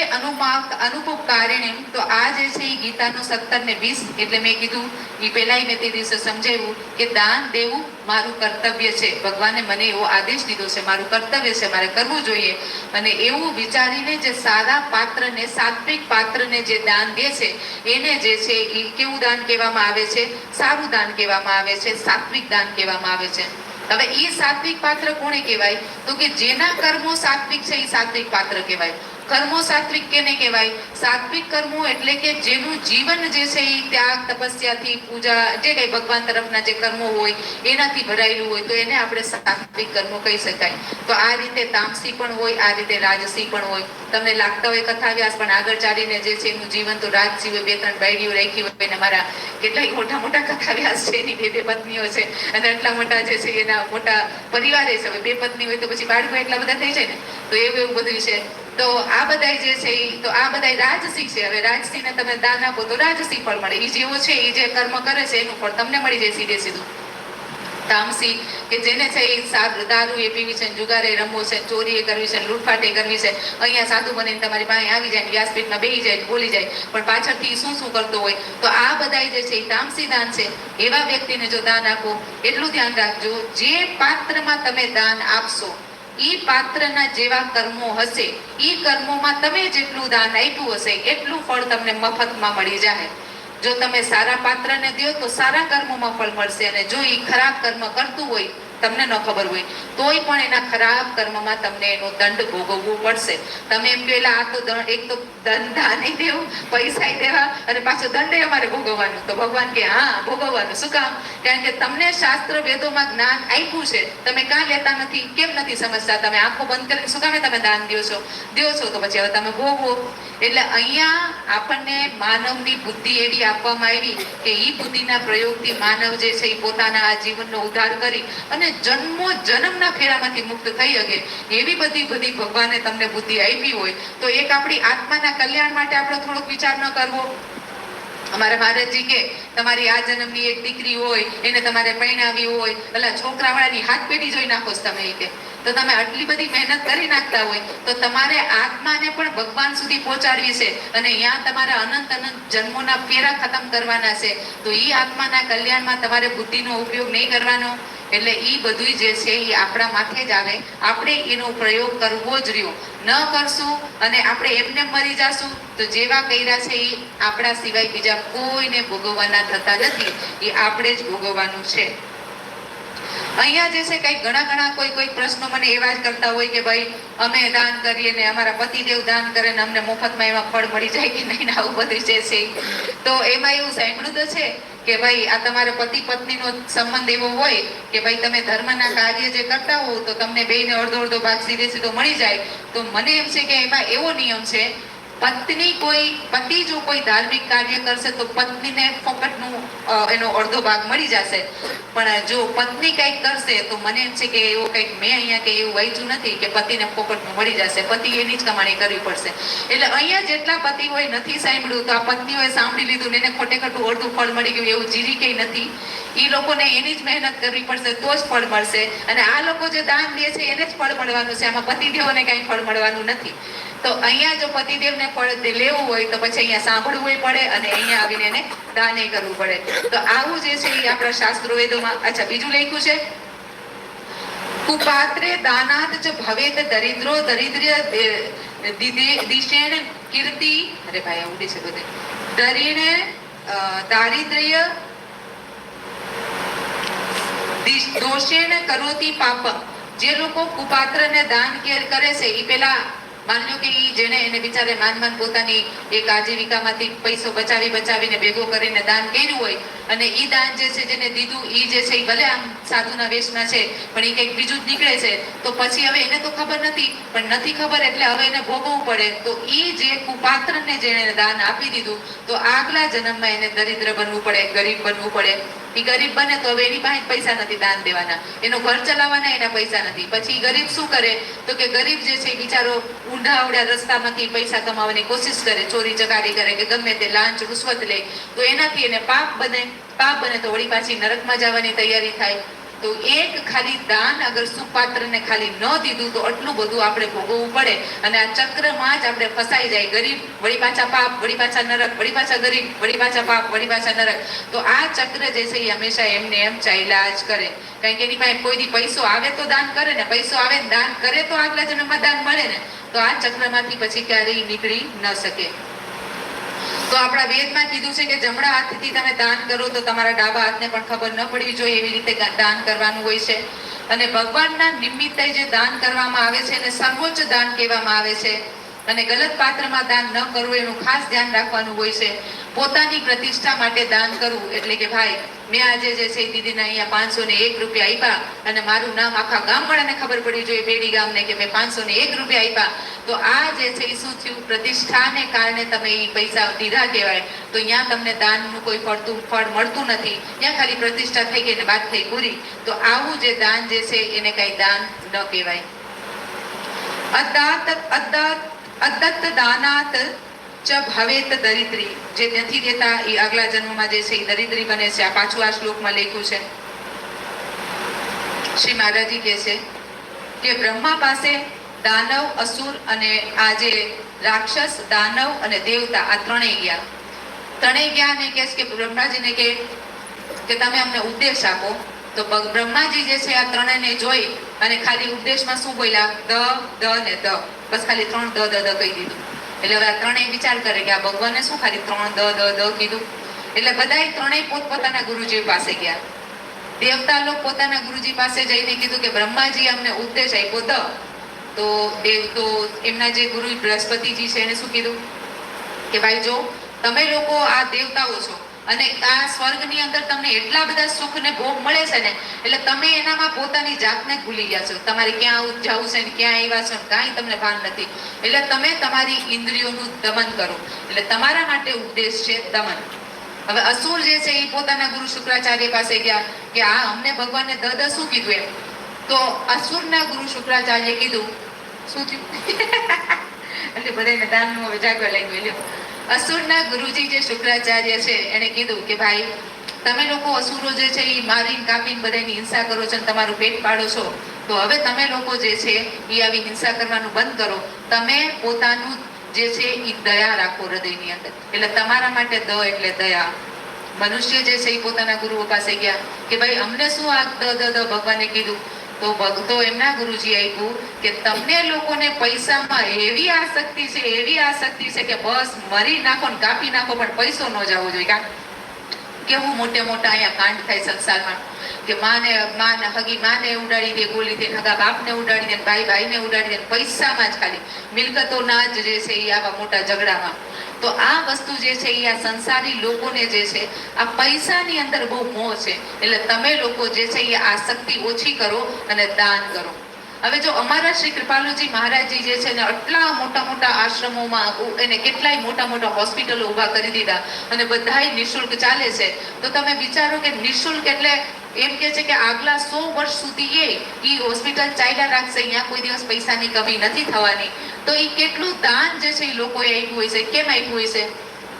Speaker 1: અનુપકારિણીમ. તો આ જે છે એ ગીતાનું 17 ને 20, એટલે મેં કીધું એ પહેલાય મેં તે દિવસે સમજાવ્યું કે દાન દેવું મારું કર્તવ્ય છે. ભગવાને મને એવો આદેશ દીધો છે, મારું કર્તવ્ય છે, મારે કરવું જોઈએ. અને એવું વિચારીને જે સારા પાત્રને, સાત્વિક પાત્રને જે દાન દે છે એને જે છે એ કેવું દાન કહેવામાં આવે છે? સારું દાન કહેવામાં આવે છે, સાત્વિક દાન કહેવામાં આવે છે. હવે એ સાત્વિક પાત્ર કોને કહેવાય? તો કે જેના કર્મો સાત્વિક છે એ સાત્વિક પાત્ર કહેવાય. કર્મો સાત્વિક કેને કહેવાય? સાત્વિક કર્મો એટલે કે જેનું જીવન જે છે એ ત્યાગ, તપસ્યાથી, પૂજા, જે કઈ ભગવાન તરફના જે કર્મો હોય એનાથી ભરાયેલું હોય તો એને આપણે સાત્વિક કર્મો કહી શકાય. તો આ રીતે તામસી પણ હોય, આ રીતે રાજસી પણ હોય. તમને લાગતા હોય કથાવ્યાસ, પણ આગળ ચાલીને જે છે એનું જીવન તો રાજસી હોય, 2-3 બાયડીઓ રાખી હોય. અને મારા કેટલાય મોટા મોટા કથાવ્યાસ છે, એની 2 પત્નીઓ છે, અને એટલા મોટા જે છે એના મોટા પરિવારે છે. 2 પત્ની હોય તો પછી બાળકો એટલા બધા થઈ જાય ને, તો એવું બધું છે. તો આ બધા જે છે તો આ બધા રાજસી છે. હવે રાજસી ને તમે દાન આપો તો રાજસી ફળ મળે. એ જેવો છે એ જે કર્મ કરે છે એનું ફળ તમને મળી જાય સીધે સીધું. તામસી કે જેને છે એ દારૂ એ પીવી છે, જુગારે રમવો છે, ચોરી એ કરવી છે, લૂંટફાટ એ કરવી છે, અહીંયા સાધુ બનીને તમારી પાસે આવી જાય, વ્યાસપીઠમાં બેસી જાય, બોલી જાય, પણ પાછળથી શું શું કરતો હોય. તો આ બધા જે છે એ તામસી દાન છે. એવા વ્યક્તિને જો દાન આપો, એટલું ધ્યાન રાખજો, જે પાત્રમાં તમે દાન આપશો ઈ પાત્રના જેવા કર્મો હશે, ઈ કર્મોમાં તમે જેટલું દાન આપ્યું હશે એટલું ફળ તમને મફતમાં મળી જાય. જો તમે સારા પાત્રને દો તો સારા કર્મોમાં ફળ મળશે, અને જો ઈ ખરાબ કર્મ કરતું હોય, તમને ન ખબર હોય તોય પણ એના ખરાબ કર્મમાં તમને એનો દંડ ભોગવવો પડશે. તમે એમ પેલા આ તો એક તો દાન દેવું, પૈસા દેવા, અને પાછો દંડ અમારે ભોગવવાનું. તો ભગવાન કે હા ભોગવવાનું. શું કામ? કારણ કે તમને શાસ્ત્ર વેદોમાં જ્ઞાન આપ્યું છે, તમે કાં લેતા નથી? કેમ નથી સમજતા? તમે આંખો બંધ કરીને શું કામે તમે દાન દો છો? તો પછી હવે તમે ભોગવો. એટલે અહીંયા આપણને માનવની બુદ્ધિ એવી આપવામાં આવી કે ઈ બુદ્ધિના પ્રયોગથી માનવ જે છે એ પોતાના આ જીવનનો ઉદ્ધાર કરી અને જન્મના ફેરામાંથી મુક્ત થઈ શકે. એવી બધી ભગવાને તમને બુદ્ધિ આપી હોય તો એક આપણી આત્માના કલ્યાણ માટે આપણે થોડોક વિચાર ન કરવો? અમારા મહારાજજી કે તમારી આ જન્મની એક દીકરી હોય, એને તમારે પરણાવી હોય, પેલા છોકરાવાળાની હાથ પેઢી જોઈ નાખો તમે, કે તો તમે આટલી બધી મહેનત કરી નાખતા હોય તો તમારે આત્માને પણ ભગવાન સુધી પહોંચાડવી છે, અને અહીંયા તમારા અનંત જન્મોના ફેરા ખતમ કરવાના છે. તો ઈ આત્માના કલ્યાણમાં તમારે બુદ્ધિનો ઉપયોગ નહીં કરવાનો. એટલે ઈ બધું જે છે એ આપણા માથે જ આવે. આપણે એનો પ્રયોગ કરવો જ રહ્યો. ન કરશું અને આપણે એમને મરી જશું તો જેવા કર્યા છે એ આપણા સિવાય બીજા કોઈને ભોગવવાના થતા નથી. એ આપણે જ ભોગવવાનું છે. અહીંયા જે છે કઈ ઘણા કોઈ પ્રશ્નો મને એવા જ કરતા હોય કે ભાઈ અમે દાન કરીએ ને અમારા પતિદેવ દાન કરે ને અમને મફતમાં એમાં ફળ મળી જાય કે નહીં, આવું બધું જે છે. તો એમાં એવું સાંભળ્યું તો છે કે ભાઈ આ તમારા પતિ પત્નીનો સંબંધ એવો હોય કે ભાઈ તમે ધર્મના કાર્ય જે કરતા હો તો તમને બેયને અડધો ભાગ સીધે સીધો મળી જાય. તો મને એમ છે કે એમાં એવો નિયમ છે, પતિ જો કોઈ ધાર્મિક કાર્ય કરશે તો પત્નીને ફોકટનું એનો અડધો ભાગ મળી જશે. પણ જો પત્ની કંઈક કરશે તો મને એમ છે કે એવું કંઈક મેં અહીંયા કે એવું વાંચ્યું નથી કે પતિને ફોકટનું મળી જશે. પતિ એની જ કમાણી કરવી પડશે. એટલે અહીંયા જેટલા પતિ હોય નથી સાંભળ્યું તો આ પત્નીઓએ સાંભળી લીધું ને એને ખોટે ખોટું અડધું ફળ મળી ગયું એવું જીરી કઈ નથી. એ લોકોને એની જ મહેનત કરવી પડશે તો જ ફળ મળશે. અને આ લોકો જે દાન દે છે એને જ ફળ મળવાનું છે, આમાં પતિદેવોને કઈ ફળ મળવાનું નથી. તો અહીંયા જો પતિદેવને ફળ લેવું હોય તો પછી અહીંયા સાંભળવું પડે અને અહીંયા આવીને એને દાને કરવું પડે. તો આવું જે છે એ આપણા શાસ્ત્રો વેદોમાં. અચ્છા, બીજું લખ્યું છે, કુપાત્રે દાનાત ચ ભવેત દરિદ્રો દરિદ્ર્ય દિશેણ કીર્તિ. અરે ભાઈ ઉડી છે બધે. દરીણે દારિદ્ર્ય દોષેણ કરોતી પાપમ. જે લોકો કુપાત્રને દાન કરે છે એ પેલા માન લો કે જેને એને બિચારે માન પોતાની એક આજીવિકામાંથી પૈસો બચાવીને ભેગો કરીને દાન કર્યું હોય અને ઈ દાન જે છે જેને દીધું ઈ જે છે ભલે આમ સાધુના વેશમાં છે પણ એ કંઈક બીજું જ નીકળે છે. તો પછી હવે એને તો ખબર નથી, પણ નથી ખબર એટલે હવે એને ભોગવવું પડે. તો ઈ જે કુપાત્રને જેને દાન આપી દીધું તો આગલા જન્મમાં એને દરિદ્ર બનવું પડે, ગરીબ બનવું પડે. એ ગરીબ બને તો હવે એની પાસે પૈસા નથી દાન દેવાના, એનો ઘર ચલાવવાના એના પૈસા નથી. પછી ગરીબ શું કરે તો કે ગરીબ જે છે બિચારો ઊંડા અવડા રસ્તામાંથી પૈસા કમાવાની કોશિશ કરે, ચોરી ચકારી કરે કે ગમે તે લાંચ રૂશ્વત લે, તો એનાથી એને પાપ બને તો વળી પાછી નરકમાં જવાની તૈયારી થાય. તો એક ખાલી દાન અગર સુપાત્રને ખાલી ન દીધું તો આટલું બધું આપણે ભોગવવું પડે અને આ ચક્રમાં જ આપણે ફસાઈ જાય. ગરીબ વળી પાછા પાપ, વળી પાછા નરક, વળી પાછા ગરીબ, વળી પાછા પાપ, વળી પાછા નરક. તો આ ચક્ર જે છે એ હંમેશા એમને એમ ચાલ્યા જ કરે. કારણ કે એની પાસે કોઈ દી પૈસો આવે તો દાન કરે ને, પૈસો આવે દાન કરે તો આગલા જન્મમાં દાન મળે ને. તો આ ચક્રમાંથી પછી ક્યારેય નીકળી ન શકે. તો આપણા વેદમાં કીધું છે કે જમણા હાથથી તમે દાન કરો તો તમારા ડાબા હાથને પણ ખબર ન પડવી જોઈએ એવી રીતે દાન કરવાનું હોય છે. અને ભગવાનના નિમિત્તે જે દાન કરવામાં આવે છે એને સર્વોચ્ચ દાન કહેવામાં આવે છે. અને ગલત પાત્રમાં દાન ન કરવું એનું ખાસ ધ્યાન રાખવાનું હોય છે. પોતાની પ્રતિષ્ઠા માટે દાન કરવું એટલે કે ભાઈ મેં આજે જે છે દીદીને અહીંયા 501 રૂપિયા આપ્યા અને મારું નામ આખા ગામવાળાને ખબર પડવી જોઈએ, બેડી ગામને, કે મેં 501 રૂપિયા આપ્યા, તો આ જે છે એ શું થયું, પ્રતિષ્ઠાને કારણે તમે એ પૈસા દીધા કહેવાય. તો અહીંયા તમને દાનનું કોઈ ફળ મળતું નથી, ત્યાં ખાલી પ્રતિષ્ઠા થઈ ગઈ ને વાત થઈ પૂરી. તો આવું જે દાન જે છે એને કઈ દાન ન કહેવાય. અદત્ત દાનાત ચ ભવેત દરિદ્રી, જે નથી દેતા એ આગલા જન્મમાં જે છે એ દરિદ્રી બને છે. આ પાછું આ શ્લોકમાં લખ્યું છે. શ્રી મહારાજી કહે છે કે બ્રહ્મા પાસે દાનવ, અસુર અને આ જે રાક્ષસ, દાનવ અને દેવતા આ ત્રણેય ગયા ને કહે છે કે બ્રહ્માજીને કે તમે અમને ઉપદેશ આપો. તો બ્રહ્માજી જે છે આ ત્રણેયને જોઈ અને ખાલી ઉપદેશમાં શું બોલ્યા, દ ને દ, બસ ખાલી 3 દ કહી દીધું. એટલે હવે આ ત્રણેય વિચાર કરે કે આ ભગવાને શું ખાલી 3 દ કીધું. એટલે બધાય ત્રણેય પોતપોતાના ગુરુજી પાસે ગયા. દેવતા લોકો પોતાના ગુરુજી પાસે જઈને કીધું કે બ્રહ્માજી અમને ઉપદેશ આપ્યો તો એમના જે ગુરુ બૃહસ્પતિજી છે એને શું કીધું કે ભાઈ જો તમે લોકો આ દેવતાઓ છો અને આ સ્વર્ગની અંદર તમને એટલા બધા સુખ ને ભોગ મળે છે ને, એટલે તમે એનામાં પોતાની જાતને ભૂલી ગયા છો. તમારે ક્યાં જવું છે ને ક્યાં આવ્યા છો કાંઈ તમને ભાન નથી. એટલે તમે તમારી ઇન્દ્રિયોનું દમન કરો. એટલે તમારા માટે ઉપદેશ છે દમન. હવે અસુર જે છે એ પોતાના ગુરુ શુક્રાચાર્ય પાસે ગયા કે આ અમને ભગવાને શું કીધું એમ. તો અસુરના ગુરુ શુક્રાચાર્ય કીધું શું થયું એટલે બધાને દાનનું હવે જાગવા લાગ્યું. અસુરના ગુરુજી જે શુક્રાચાર્ય છે એને કીધું કે ભાઈ તમે લોકો અસુરો જે છે એ મારીને કાપીને બધાની હિંસા કરો છો અને તમારું પેટ પાડો છો, તો હવે તમે લોકો જે છે એ આવી હિંસા કરવાનું બંધ કરો. તમે પોતાનું જે છે એ દયા રાખો હૃદયની અંદર. એટલે તમારા માટે એટલે દયા. મનુષ્ય જે છે એ પોતાના ગુરુઓ પાસે ગયા કે ભાઈ અમને શું આ ભગવાને કીધું. તો ભક્તો એમના ગુરુજી આપ્યું કે તમને લોકોને પૈસામાં એવી આસક્તિ છે કે બસ મરી નાખો ને કાપી નાખો પણ પૈસો ન જવો જોઈએ. કેવું મોટા અહીંયા કાંડ થાય સંસારમાં કે માને હગી માને ઉડાડી દે ગોલી દે, હગા બાપને ઉડાડી દે, ભાઈને ઉડાડી દે, પૈસામાં જ ખાલી મિલકતોના જ જે છે એ આવા મોટા ઝઘડામાં. તો આ વસ્તુ જે છે એ આ સંસારી લોકોને જે છે આ પૈસાની અંદર બહુ મોહ છે. એટલે તમે લોકો જે છે એ આસક્તિ ઓછી કરો અને દાન કરો. હવે જો અમારા શ્રી કૃપાલુજી મહારાજજી જે છે ને આટલા મોટા આશ્રમોમાં એને કેટલાય મોટા હોસ્પિટલો ઊભા કરી દીધા અને બધાય નિઃશુલ્ક ચાલે છે. તો તમે વિચારો કે નિઃશુલ્ક એટલે એમ કે છે કે આગલા 100 વર્ષ સુધી એ હોસ્પિટલ ચાલ્યા રાખશે, અહીંયા કોઈ દિવસ પૈસાની કમી નથી થવાની. તો એ કેટલું દાન જે છે એ લોકોએ આપ્યું હોય છે. કેમ આપ્યું હોય છે?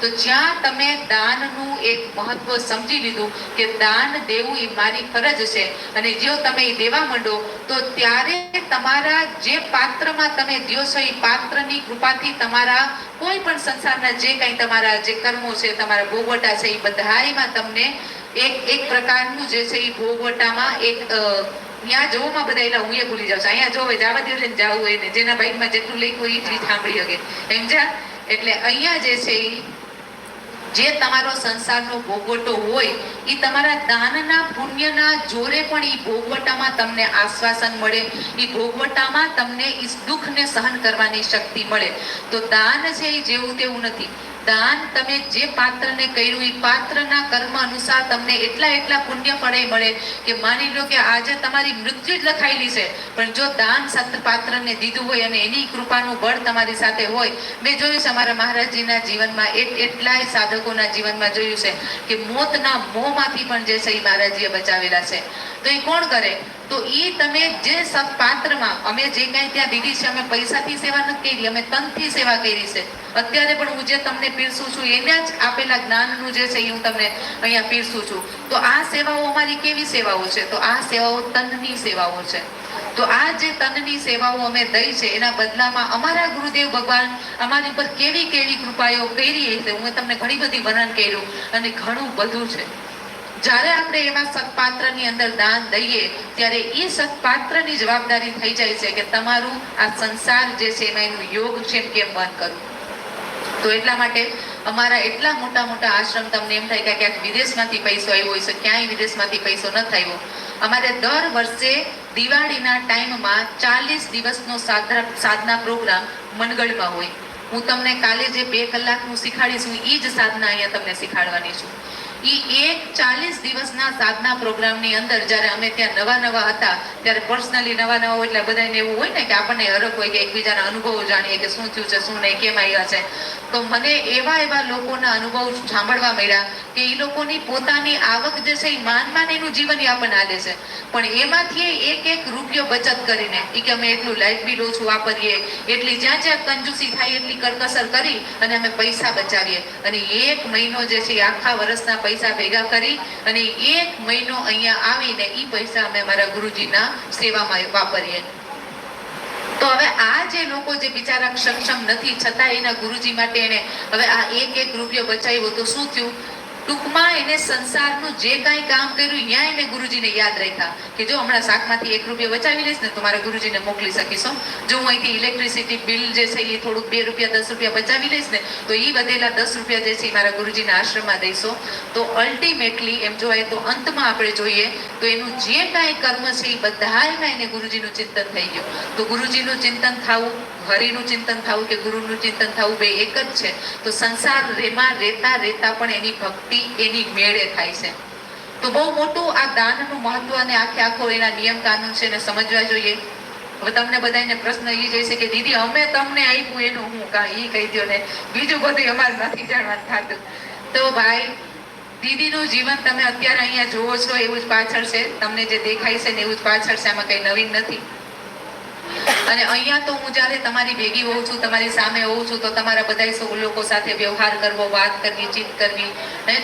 Speaker 1: તો જ્યાં તમે દાનનું એક મહત્વ સમજી લીધું કે દાન દેવું એ મારી ફરજ છે અને જો તમે એ દેવા માંડો તો ત્યારે તમારા જે પાત્રમાં તમે દ્યો છો એ પાત્રની કૃપાથી તમારા કોઈ પણ સંસારના જે કંઈ તમારા જે કર્મો છે, તમારા ભોગવટા છે, એ બધાયમાં તમને એક પ્રકારનું જે છે એ ભોગવટામાં એક ત્યાં જોવામાં બધા એલા હું ભૂલી જાઉં છું. અહીંયા જોવે જવા દે ને જવું હોય ને જેના બાઈકમાં જેટલું લખ્યું એ જ સાંભળી શકે સમજ્યા. એટલે અહીંયા જે છે જે તમારો સંસારનો ભોગવટો હોય એ તમારા દાનના પુણ્યના જોરે પણ એ ભોગવટામાં તમને આશ્વાસન મળે, એ ભોગવટામાં તમને એ દુઃખને સહન કરવાની શક્તિ મળે. તો દાન છે એ જેવું તેવું નથી. દાન તમે જે પાત્રને કર્યું એ પાત્રના કર્મ અનુસાર તમને એટલા પુણ્ય ફળે મળે કે માની લો કે આજે તમારી મૃત્યુ જ લખાયેલી છે, પણ જો દાન સત પાત્રને દીધું હોય અને એની કૃપાનું બળ તમારી સાથે હોય. મેં જોયું છે અમારા મહારાજજીના જીવનમાં એટલાય સાધકોના જીવનમાં જોયું છે કે મોતના મોંમાંથી પણ જે છે એ મહારાજજીએ બચાવેલા છે. તો એ કોણ કરે? તો એ તમે જે સત્પાત્રમાં અમે જે કંઈ ત્યાં દીધી છે, અમે પૈસાથી સેવા નથી કરી, અમે તનથી સેવા કરી છે. અત્યારે પણ હું જે તમને પીરસું છું એના જ આપેલા જ્ઞાનનું જે છે એ હું તમને અહીંયા પીરસું છું. તો આ સેવાઓ અમારી કેવી સેવાઓ છે? તો આ સેવાઓ તનની સેવાઓ છે. તો આ જે તનની સેવાઓ અમે દઈ છે એના બદલામાં અમારા ગુરુદેવ ભગવાન અમારી ઉપર કેવી કૃપાઓ કરી છે. હું તમને ઘણી બધી વર્ણન કર્યું અને ઘણું બધું છે. જ્યારે આપણે એવા સત્પાત્રની અંદર દાન દઈએ ત્યારે એ સત્પાત્રની જવાબદારી થઈ જાય છે કે તમારું આ સંસાર જે છે એમાં એનું યોગ છે કેમ બંધ કરવું. તો એટલા માટે અમારા એટલા મોટા આશ્રમ તમને એમ થાય કે ક્યાંક વિદેશમાંથી પૈસો આવ્યો હોય છે, ક્યાંય વિદેશમાંથી પૈસો ન થયો. અમારે દર વર્ષે દિવાળીના ટાઈમમાં 40 દિવસનો સાધના પ્રોગ્રામ મનગઢમાં હોય. હું તમને કાલે જે 2 કલાકનું શીખાડીશું એ જ સાધના અહીંયા તમને શીખાડવાની છું. એ 40 દિવસના સાધના પ્રોગ્રામની અંદર જ્યારે અમે ત્યાં નવા હતા ત્યારે પર્સનલી નવા હોય એટલે બધાને એવું હોય ને કે આપણને હરખ હોય કે એકબીજાના અનુભવો જાણીએ કે શું થયું છે શું નહીં કેમ આવ્યા છે. તો મને એવા લોકોના અનુભવ સાંભળવા મળ્યા કે એ લોકોની પોતાની આવક જે છે એ માન એનું જીવન યાપન હાલે છે, પણ એમાંથી એક રૂપિયો બચત કરીને કે અમે એટલું લાઇટ બિલ ઓછું વાપરીએ, એટલી જ્યાં કંજૂસી થાય એટલી કરકસર કરી અને અમે પૈસા બચાવીએ અને 1 મહિનો જે છે આખા વર્ષના પૈસા ભેગા કરી અને 1 મહિનો અહીંયા આવીને એ પૈસા અમે અમારા ગુરુજીના સેવામાં વાપરીએ. તો હવે આ જે લોકો જે બિચારા સક્ષમ નથી છતાં એના ગુરુજી માટે એને હવે આ એક રૂપિયો બચાવ્યો તો શું થયું? ટૂંકમાં એને સંસારનું જે કાંઈ કામ કર્યું ત્યાં એને ગુરુજીને યાદ રાખ્યા કે જો હમણાં શાકમાંથી 1 રૂપિયો બચાવી લઈશ ને તો મારા ગુરુજીને મોકલી શકીશ. જો હું અહીંથી ઇલેક્ટ્રિસિટી બિલ જે છે એ થોડુંક 2 રૂપિયા 10 રૂપિયા બચાવી લઈશ ને તો એ વધેલા 10 રૂપિયા જે છે એ મારા ગુરુજીના આશ્રમમાં દઈશો. તો અલ્ટિમેટલી એમ જોવાય તો અંતમાં આપણે જોઈએ તો એનું જે કાંઈ કર્મ છે એ બધામાં એને ગુરુજીનું ચિંતન થઈ ગયું. તો ગુરુજીનું ચિંતન થવું, હરિનું ચિંતન થવું કે ગુરુનું ચિંતન થવું બે એક જ છે. તો સંસાર રેમાં રહેતા પણ એની ભક્તિ એની મેળે થાય છે. તો બહુ મોટું આ દાનનું મહત્વ અને આખો એના નિયમ કાનૂન છે એને સમજવા જોઈએ. હવે તમને બધાને પ્રશ્ન એ જશે કે દીદી અમે તમને આપ્યું એનું હું કાંઈ કહી દો ને, બીજું બધું અમારે નથી જાણવાનું થતું. તો ભાઈ દીદીનું જીવન તમે અત્યારે અહીંયા જોવો છો એવું જ પાછળ છે, તમને જે દેખાય છે ને એવું જ પાછળ છે, આમાં કંઈ નવીન નથી. અને અહીંયા તો હું જ્યારે તમારી ભેગી હોઉં છું, તમારી સામે હોઉં છું તો તમારા બધા લોકો સાથે વ્યવહાર કરવો, વાત કરવી, ચીત કરવી,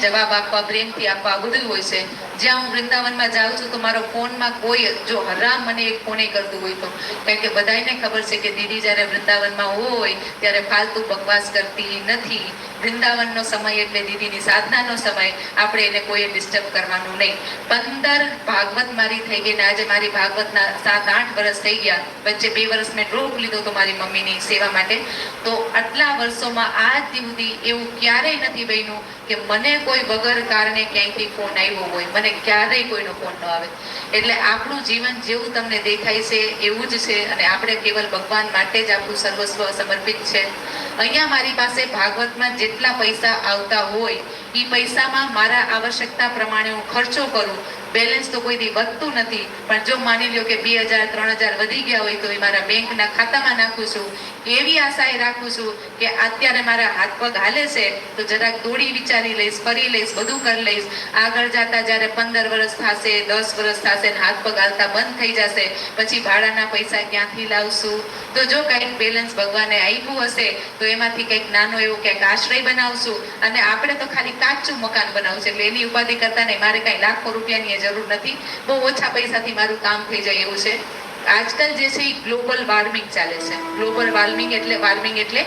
Speaker 1: જવાબ આપવા, પ્રેમથી આપવા, આ બધું હોય છે. જ્યાં હું વૃંદાવનમાં જાઉં છું તો મારો ફોનમાં કોઈ જો હરામ મને એક ફોને કરતું હોય તો, કારણ કે બધાને ખબર છે કે દીદી જ્યારે વૃંદાવનમાં હોય ત્યારે ફાલતુ બકવાસ કરતી નથી. વૃંદાવનનો સમય એટલે દીદીની સાધનાનો સમય, આપણે એને કોઈ ડિસ્ટર્બ કરવાનું નહીં. 15 ભાગવત મારી થઈ ગઈ ને આજે મારી ભાગવતના 7-8 વર્ષ થઈ ગયા. વચ્ચે 2 વર્ષ મેં ડ્રોપ લીધો તો મારી મમ્મીની સેવા માટે. તો આટલા વર્ષોમાં આજ સુધી એવું ક્યારેય નથી બન્યું કે મને કોઈ વગર કારણે ક્યાંયથી ફોન આવ્યો હોય. મને ક્યારેય કોઈનો ફોન ન આવે. એટલે આપણું જીવન જેવું તમને દેખાય છે એવું જ છે અને આપણે કેવલ ભગવાન માટે જ આપણું સર્વસ્વ સમર્પિત છે. અહીંયા મારી પાસે ભાગવતમાં જેટલા પૈસા આવતા હોય એ પૈસામાં મારા આવશ્યકતા પ્રમાણે હું ખર્ચો કરું. બેલેન્સ તો કોઈ દી વધતું નથી, પણ જો માની લો કે 2000-3000 વધી ગયા હોય તો એ મારા બેંકના ખાતામાં નાખું છું. એવી આશાએ રાખું છું કે અત્યારે મારા હાથ પગ હાલે છે તો જરાક દોડી વિચારી લઈશ, ફરી લઈશ, બધું કરી લઈશ. આગળ જતા જ્યારે 15 વર્ષ થશે, 10 વર્ષ થશે ને હાથ પગ હાલતા બંધ થઈ જશે પછી ભાડાના પૈસા ક્યાંથી લાવશું? તો જો કંઈક બેલેન્સ ભગવાને આપ્યું હશે તો એમાંથી કંઈક નાનો એવો કંઈક આશ્રય બનાવશું. અને આપણે તો ખાલી કાચું મકાન બનાવવું છે એટલે એની ઉપાધિ કરતા નહીં. મારે કંઈ લાખો રૂપિયાની જરૂર નથી, બહુ ઓછા પૈસાથી મારું કામ થઈ જાય એવું છે. આજકાલ જે છે એ ગ્લોબલ વોર્મિંગ ચાલે છે. ગ્લોબલ વોર્મિંગ એટલે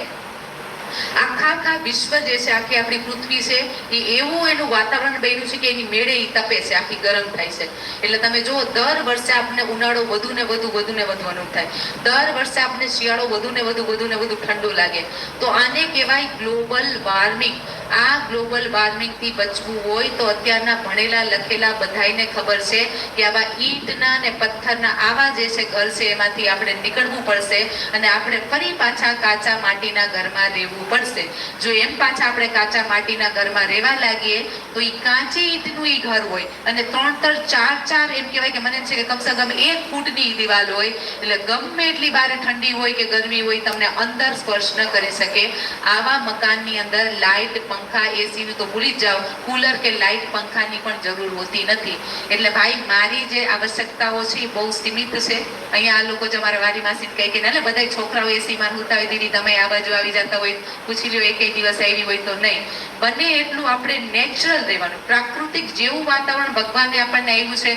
Speaker 1: આખા વિશ્વ જે છે, આખી આપણી પૃથ્વી છે એ એવું એનું વાતાવરણ બન્યું છે કે એની મેળે એ તપે છે, આખી ગરમ થાય છે. એટલે તમે જુઓ દર વર્ષે આપણને ઉનાળો વધુ ને વધુ અનુભવ થાય, દર વર્ષે આપણને શિયાળો વધુ ને વધુ ઠંડુ લાગે. તો આને કહેવાય ગ્લોબલ વોર્મિંગ. આ ગ્લોબલ વોર્મિંગ થી બચવું હોય તો અત્યારના ભણેલા લખેલા બધાને ખબર છે કે આવા ઈંટના ને પથ્થરના આવા જે છે ઘર છે એમાંથી આપણે નીકળવું પડશે અને આપણે ફરી પાછા કાચા માટીના ઘરમાં રહેવું પડશે. જો એમ પાછા આપણે કાચા માટીના ઘરમાં રહેવા લાગીએ તો એ કાચી ઈંટનું ઈ ઘર હોય અને 3-4 એમ કહેવાય કે મને છે કે કમસે કમ 1 ફૂટની દિવાલ હોય એટલે ગમે એટલી બારે ઠંડી હોય કે ગરમી હોય તમને અંદર સ્પર્શ ન કરી શકે. આવા મકાનની અંદર લાઇટ, પંખા, એસી નું તો ભૂલી જ જાઓ, કુલર કે લાઇટ પંખાની પણ જરૂર હોતી નથી. એટલે ભાઈ મારી જે આવશ્યકતાઓ છે એ બહુ સીમિત છે. અહીંયા આ લોકો જ અમારા વારી માસી કહે કે ના બધા છોકરાઓ એસીમાં નહોતા હોય, દીદી તમે આ બાજુ આવી જતા હોય, પૂછી લ્યો એક દિવસ આવી હોય તો નહીં. બને એટલું આપણે નેચરલ રહેવાનું, પ્રાકૃતિક જેવું વાતાવરણ ભગવાને આપણને આવ્યું છે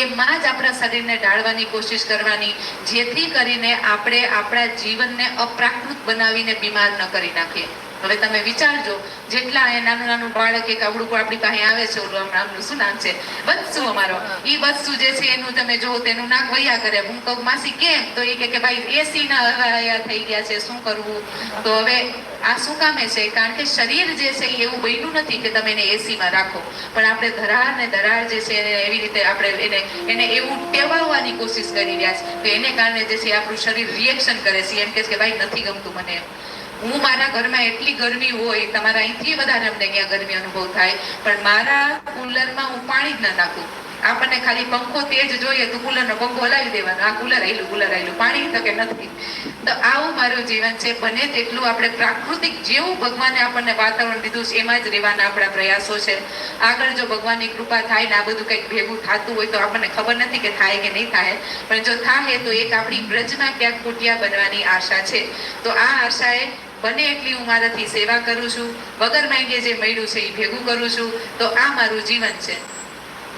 Speaker 1: એમાં જ આપણા શરીરને ઢાળવાની કોશિશ કરવાની, જેથી કરીને આપણે આપણા જીવનને અપ્રાકૃત બનાવીને બીમાર ન કરી નાખીએ. હવે તમે વિચારજો, જેટલા એ નાનું નાનું બાળક એક આવડું આપણી પાસે આવે છે, ઓલું નામનું શું નામ છે, બત્સુ અમારો, ઈ બત્સુ જે છે એનું તમે જો તેનું નાક વૈયા કરે. હું કહું માસી કેમ? તો એ કે ભાઈ એસી ના હવાયા થઈ ગયા છે, શું કરવું? તો હવે આ શું કામે છે? કારણ કે શરીર જે છે એ એવું બન્યું નથી કે તમે એને એસી માં રાખો, પણ આપણે ધરાર ને દરાર જે છે એવી રીતે આપણે એને એવું ટેવાવવાની કોશિશ કરી રહ્યા છે કે એને કારણે જે છે આપણું શરીર રિએક્શન કરે છે, એમ કે ભાઈ નથી ગમતું મને. હું મારા ઘરમાં એટલી ગરમી હોય, તમારા અહીંથી વધારે અમને અહીંયા ગરમી અનુભવ થાય, પણ મારા કુલરમાં હું પાણી જ ના નાખું. આપણને ખાલી પંખો તેજ જોઈએ તો કુલરનો પંખો હલાવી દેવાનો, આ કુલર આયલું પાણી તો કે નથી. તો આવું મારું જીવન છે. બને તેટલું આપણે પ્રાકૃતિક જેવું ભગવાને આપણને વાતાવરણ દીધું છે એમાં જ રહેવાના આપણા પ્રયાસો છે. આગળ જો ભગવાનની કૃપા થાય ને આ બધું કંઈક ભેગું થતું હોય તો આપણને ખબર નથી કે થાય કે નહીં થાય, પણ જો થાય તો એક આપણી બ્રજમાં ક્યાંક કુટિયા બનવાની આશા છે. તો આ આશાએ બને એટલી હું મારાથી સેવા કરું છું, વગર માંગે જે મળ્યું છે એ ભેગું કરું છું. તો આ મારું જીવન છે.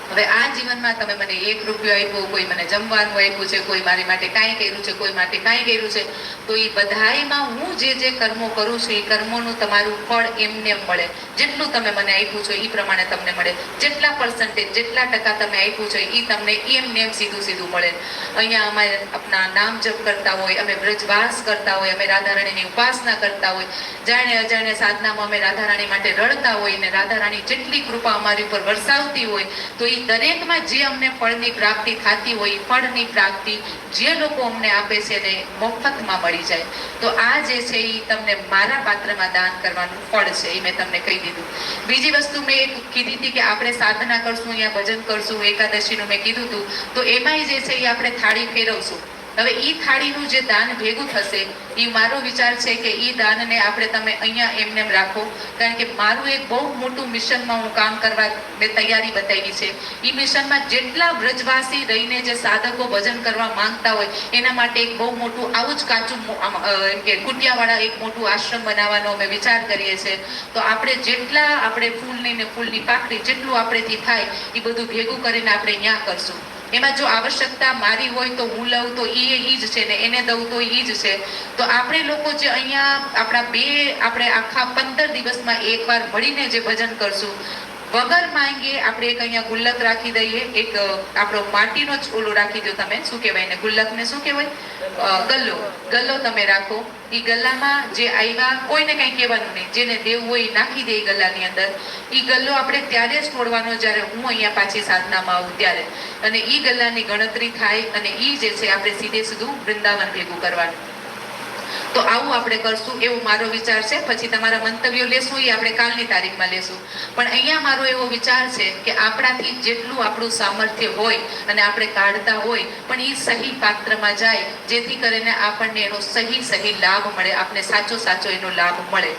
Speaker 1: હવે આ જીવનમાં તમે મને 1 રૂપિયો આપ્યો, કોઈ મને જમવાનું આપ્યું છે, કોઈ મારી માટે કાંઈ કર્યું છે, કોઈ માટે કાંઈ કર્યું છે, તો એ બધાયમાં હું જે કર્મો કરું છું એ કર્મોનું તમારું ફળ એમને મળે. જેટલું તમે મને આપ્યું છે એ પ્રમાણે તમને મળે. જેટલા પર્સન્ટેજ, જેટલા ટકા તમે આપ્યું છે એ તમને એમને સીધું મળે. અહીંયા અમારે આપણા નામ જપ કરતા હોય, અમે બ્રજવાસ કરતા હોય, અમે રાધારાણીની ઉપાસના કરતા હોય, જાણે અજાણે સાધનામાં અમે રાધારાણી માટે રડતા હોય ને રાધારાણી જેટલી કૃપા અમારી ઉપર વરસાવતી હોય, તો એ દરેકમાં જે અમને ફળની પ્રાપ્તિ થતી હોય, ફળની પ્રાપ્તિ જે લોકો અમને આપે છે ને મફતમાં મળી જાય. તો આ જે છે એ તમને મારા પાત્રમાં દાન કરવાનું ફળ છે, એ મેં તમને કહી દીધું. બીજી વસ્તુ મેં કીધી હતી કે આપણે સાધના કરશું, અહીંયા ભજન કરશું, એકાદશીનું મેં કીધું હતું, તો એમાંય જે છે એ આપણે થાળી ફેરવશું. હવે ઈ થાળીનું જે દાન ભેગું થશે એ મારો વિચાર છે કે ઈ દાનને આપણે તમે અહીંયા એમને રાખો, કારણ કે મારું એક બહુ મોટું મિશનમાં હું કામ કરવા મેં તૈયારી બતાવી છે. એ મિશનમાં જેટલા વ્રજવાસી રહીને જે સાધકો ભજન કરવા માંગતા હોય એના માટે એક બહુ મોટું આવું જ કાચું એમ કે કુટિયાવાળા એક મોટું આશ્રમ બનાવવાનો અમે વિચાર કરીએ છીએ. તો આપણે ફૂલની ને ફૂલની પાકડી જેટલું આપણેથી થાય એ બધું ભેગું કરીને આપણે ત્યાં કરશું. એમાં જો આવશ્યકતા મારી હોય તો હું લઉં તો ઈ જ છે ને એને દઉં તો ઈ જ છે. તો આપણે લોકો જે અહીંયા આપણે આખા 15 દિવસમાં એકવાર મળીને જે ભજન કરશું, વગર માંગે આપણે એક અહીંયા ગુલ્લક રાખી દઈએ, એક આપણો માટીનો જ ઓલો રાખી દો. તમે શું કહેવાય ને ગુલ્લકને શું કહેવાય? ગલ્લો તમે રાખો. એ ગલ્લામાં જે આવ્યા કોઈને કંઈ કહેવાનું નહીં, જેને દેવું હોય નાખી દે ગલ્લાની અંદર. એ ગલ્લો આપણે ત્યારે જ તોડવાનો જ્યારે હું અહીંયા પાછી સાધનામાં આવું ત્યારે, અને એ ગલ્લાની ગણતરી થાય અને એ જે છે આપણે સીધું વૃંદાવન ભેગું કરવાનું. તો આવું આપણે કરશું એવો મારો વિચાર છે. પછી તમારા મંતવ્યો લેશું એ આપણે કાલની તારીખમાં લેશું. પણ અહીંયા મારો એવો વિચાર છે કે આપણાથી જેટલું આપણું સામર્થ્ય હોય અને આપણે કાઢતા હોય પણ એ સહી પાત્રમાં જાય, જેથી કરીને આપણને એનો સહી લાભ મળે, આપણને સાચો એનો લાભ મળે.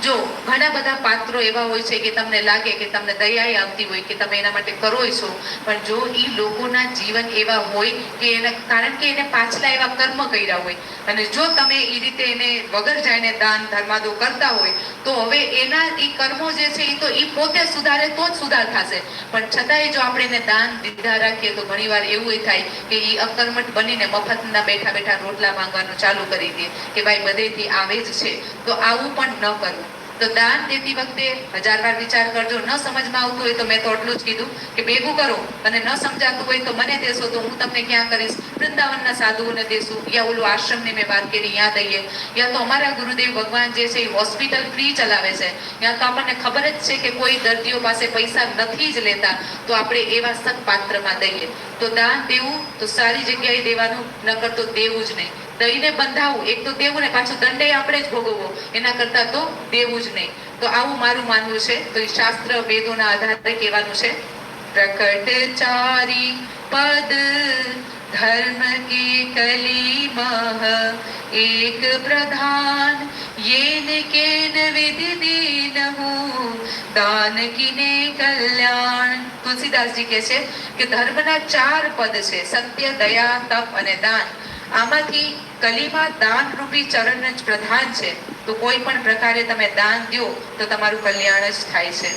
Speaker 1: જો ઘણા બધા પાત્રો એવા હોય છે કે તમને લાગે કે તમને દયા આવતી હોય કે તમે એના માટે કરો છો, પણ જો એ લોકોના જીવન એવા હોય કે કારણ કે એને પાછલા એવા કર્મ કર્યા હોય, અને જો તમે એ રીતે એને વગર જઈને દાન ધર્માદો કરતા હોય તો હવે એના એ કર્મો જે છે એ તો એ પોતે સુધારે તો જ સુધાર થશે. પણ છતાંય જો આપણે એને દાન દીધા રાખીએ તો ઘણીવાર એવું થાય કે એ અકર્મઠ બનીને મફતના બેઠા રોટલા માંગવાનું ચાલુ કરી દે કે ભાઈ બધેથી આવે જ છે. તો આવું પણ ન કરવું. તો દાન દેતી વખતે 1000 વાર વિચાર કરજો. ન સમજમાં આવતું હોય તો મેં તો એટલું જ કીધું કે ભેગું કરો, અને ન સમજાતું હોય તો મને દેશો તો હું તમને ક્યાં કરીશ, વૃંદાવનના સાધુઓને દેશું, યા ઓલું આશ્રમની મેં વાત કરી ત્યાં દઈએ, યા તો અમારા ગુરુદેવ ભગવાન જે છે એ હોસ્પિટલ ફ્રી ચલાવે છે, ત્યાં તો આપણને ખબર જ છે કે કોઈ દર્દીઓ પાસે પૈસા નથી જ લેતા, તો આપણે એવા સત્પાત્રમાં દઈએ. તો દાન દેવું તો સારી જગ્યાએ દેવાનું, ન કરતો દેવું જ નહીં. દઈને બંધાવું, એક તો દેવું ને પાછું દંડે આપણે જ ભોગવવો, એના કરતા તો દેવું જ નહીં. તો આવું મારું માનવું છે. તો એ શાસ્ત્ર વેદોના આધારે કહેવાનું છે. પ્રકટ ચારી પદ ધર્મ કે કલી મહ એક પ્રધાન येन केन विधि दीनहु दान किने कल्याण. તુલસીદાસજી કહે છે કે ધર્મના 4 પદ છે, સત્ય, દયા, તપ અને દાન. આમાંથી કલીમાં દાન રૂપી ચરણ જ પ્રધાન છે. તો કોઈ પણ પ્રકારે તમે દાન દો તો તમારું કલ્યાણ જ થાય છે.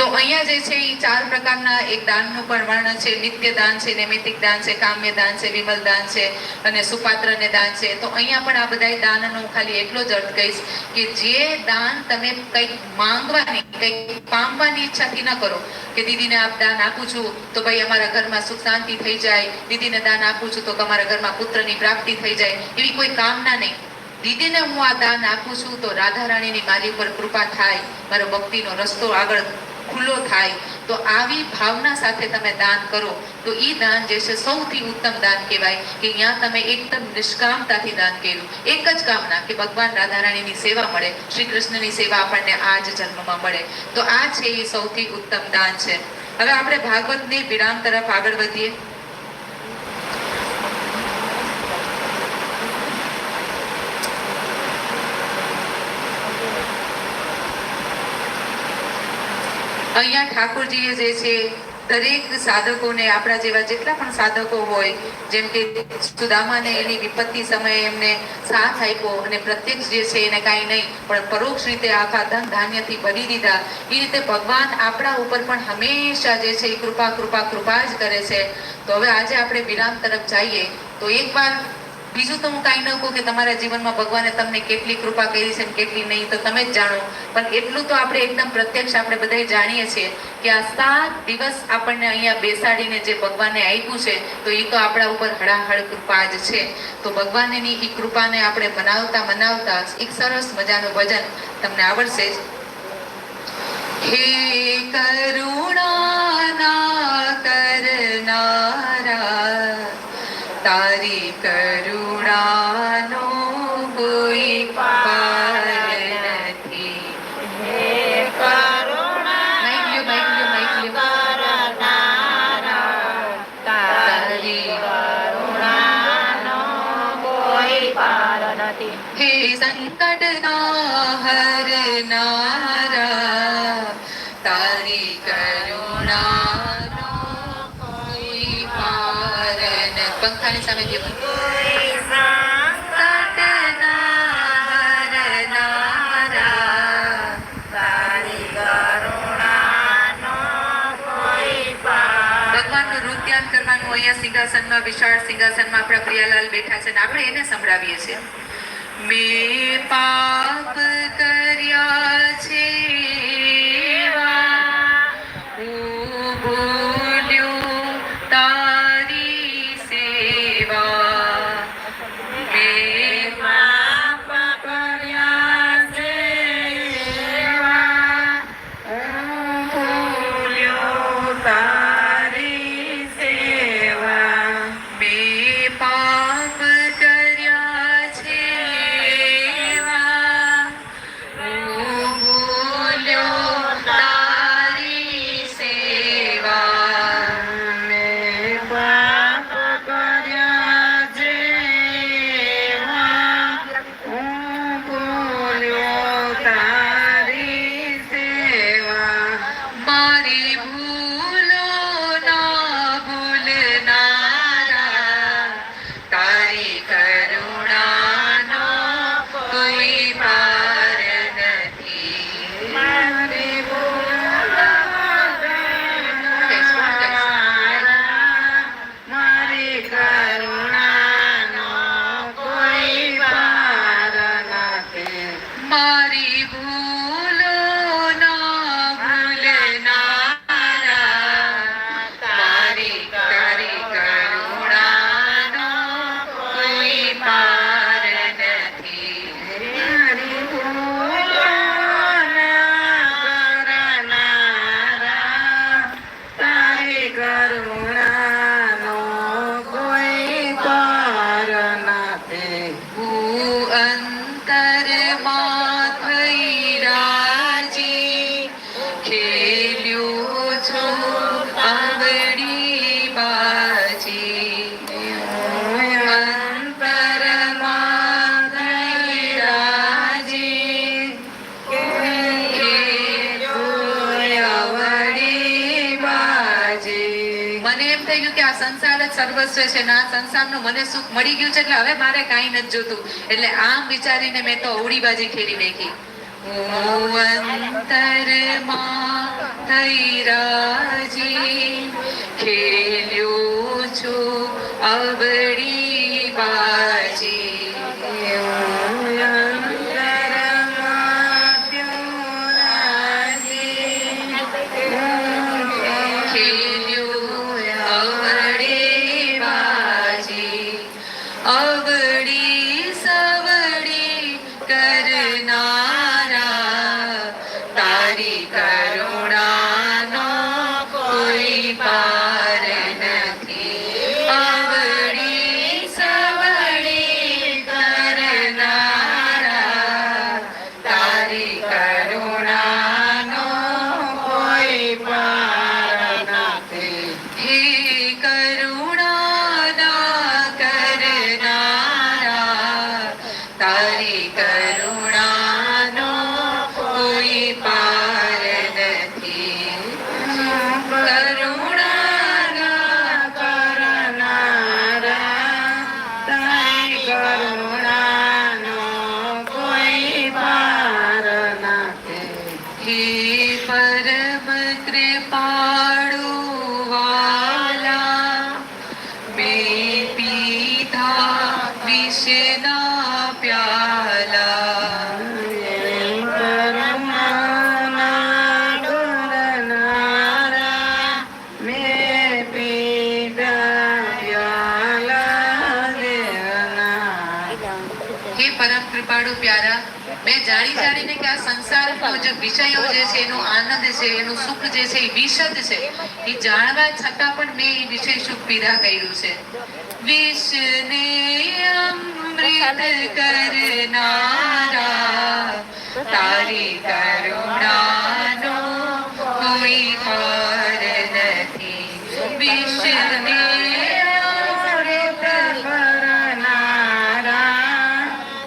Speaker 1: તો અહીંયા જે છે એ 4 પ્રકારના એક દાનનું પણ વર્ણન છે. નિત્ય દાન છે, નૈમિતિક દાન છે, કામ્ય દાન છે, વિમલ દાન છે અને સુપાત્રને દાન છે. તો અહીંયા પણ આ બધા દાનનો ખાલી એટલો જ અર્થ કહીશ કે જે દાન તમે કંઈક માંગવાની, કંઈક પામવાની ઈચ્છાથી ન કરો કે દીદીને આપ દાન આપું છું તો ભાઈ અમારા ઘરમાં સુખ શાંતિ થઈ જાય, દીદીને દાન આપું છું તો અમારા ઘરમાં પુત્રની પ્રાપ્તિ થઈ જાય, એવી કોઈ કામના નહીં. દીદીને હું આ દાન આપું છું તો રાધા રાણીની મારી ઉપર કૃપા થાય, મારો ભક્તિનો રસ્તો આગળ ખુલ્લો થાય. તો આવી ભાવના સાથે તમે દાન કરો તો એ દાન જે છે સૌથી ઉત્તમ દાન કહેવાય કે અહીંયા તમે એકદમ નિષ્કામતાથી દાન કર્યું. એક જ કામના કે ભગવાન રાધા રાણીની સેવા મળે, શ્રી કૃષ્ણની સેવા આપણને આ જ જન્મમાં મળે. તો આ છે એ સૌથી ઉત્તમ દાન છે. હવે આપણે ભાગવતની વિરામ તરફ આગળ વધીએ. અહીંયા ઠાકોરજીએ જે છે દરેક સાધકોને, આપણા જેવા જેટલા પણ સાધકો હોય, જેમ કે સુદામાને એની વિપત્તિ સમયે એમને સાથ આપ્યો અને પ્રત્યક્ષ જે છે એને કાંઈ નહીં પણ પરોક્ષ રીતે આખા ધન ધાન્યથી ભરી દીધા. એ રીતે ભગવાન આપણા ઉપર પણ હંમેશા જે છે એ કૃપા કૃપા કૃપા જ કરે છે. તો હવે આજે આપણે વિરામ તરફ જઈએ. તો એકવાર બીજું તો હું કાંઈ ન કહું કે તમારા જીવનમાં ભગવાને તમને કેટલી કૃપા કરી છે ને કેટલી નહીં, તો તમે જ જાણો. પણ એટલું તો આપણે એકદમ પ્રત્યક્ષ આપણે બધા જાણીએ છીએ કે આ 7 દિવસ આપણને અહીંયા બેસાડીને જે ભગવાને આપ્યું છે તો એ તો આપણા ઉપર હળાહળ કૃપા જ છે. તો ભગવાનની એ કૃપાને આપણે મનાવતા એક સરસ મજાનું ભજન તમને આવડશે જ. હે કરુણા કરનારા, તારી કરુણાનો કોઈ પાર નથી.
Speaker 3: હે કરુણા
Speaker 1: માઈક લ્યો.
Speaker 3: કરનારા, તારી કરુણાનો કોઈ પાર નથી.
Speaker 1: હે સંકટના હરનારા, તારી કરુણાનો કોઈ પાર નથી. પંખાની સામે જે
Speaker 3: કોઈ સંકટના હરનારા, તારી કરુણાનો કોઈ પાર.
Speaker 1: ભગવાનનું રૂપ ધ્યાન કરવાનું. અહીંયા સિંહાસનમાં, વિશાળ સિંહાસનમાં આપણા પ્રિયાલાલ બેઠા છે ને આપણે એને સંભળાવીએ છીએ. મેં પાપ કર્યા છે એવા, હું ભૂલ્યો તારી સેવા. મેં
Speaker 3: પાપ કર્યા છે એવા, હું ભૂલ્યો તારી સેવા.
Speaker 1: મેં પાપ કર્યા છે એવા, હું ભૂલ્યો તારી સેવા.
Speaker 3: મેં પાપ કર્યા છે એવા, હું ભૂલ્યો તારી સેવા.
Speaker 1: મારી ભૂલો ના ભૂલનારા, તારી કરુણાનો કોઈ પાર નથી.
Speaker 3: મારી ભૂલો કરનારા, મારી કરુણાનો કોઈ પાર નથી.
Speaker 1: મારી ભૂલો ના ભૂલનારા, તારી કરુણાનો કોઈ પાર નથી.
Speaker 3: મારી ભૂલો કરનારા, તારી કરુણાનો કોઈ પાર નથી.
Speaker 1: હું અંતરમાં થઈ રાજી, ખેલ્યો છો આવડી બાજી.
Speaker 3: અંતરમાં થઈ રાજી, ખેલ્યો આવડી બાજી.
Speaker 1: મને એમ થઈ ગયું કે આ સંસાર જ સર્વસ્વ છે ને આ સંસારનું મને સુખ મળી ગયું છે એટલે હવે મારે કાંઈ નથી જોતું. એટલે આમ વિચારીને મેં તો અવળીબાજી ખેલી નાખી. હું અંતરમાં થઈ રાજી, ખેલ્યો છું અવળી બાજી. અવળી સવળી કરનારા, તારી કરુણાનો કોઈ પાર નથી. અવળી સવળી કરનારા, તારી કરુણાનો કોઈ પાર નથી. હે તારી કરુણાનો કોઈ પાર નથી. કરુણાના કરનારા, તારી કરુણાનો કોઈ પાર નથી. હે પરમ કૃપાળુ વાલા, મેં પીધા વિષના પ્યાલા. કરુણાના કરનારા, મેં પીધા પ્યાલા દેવના. હે પરમ કૃપાળુ પ્યારા, મેં જાણીને કે આ સંસારનો જે વિષયો જે છે, એનો આનંદ છે, એનું સુખ જે છે, એ વિષદ છે, એ જાણવા છતાં પણ મેં એ વિષય સુખ પીધા કર્યું છે. વિષને અમૃત કરનારા, તારી કરુણાનો કોઈ પાર નથી. વિષને અમૃત કરનારા,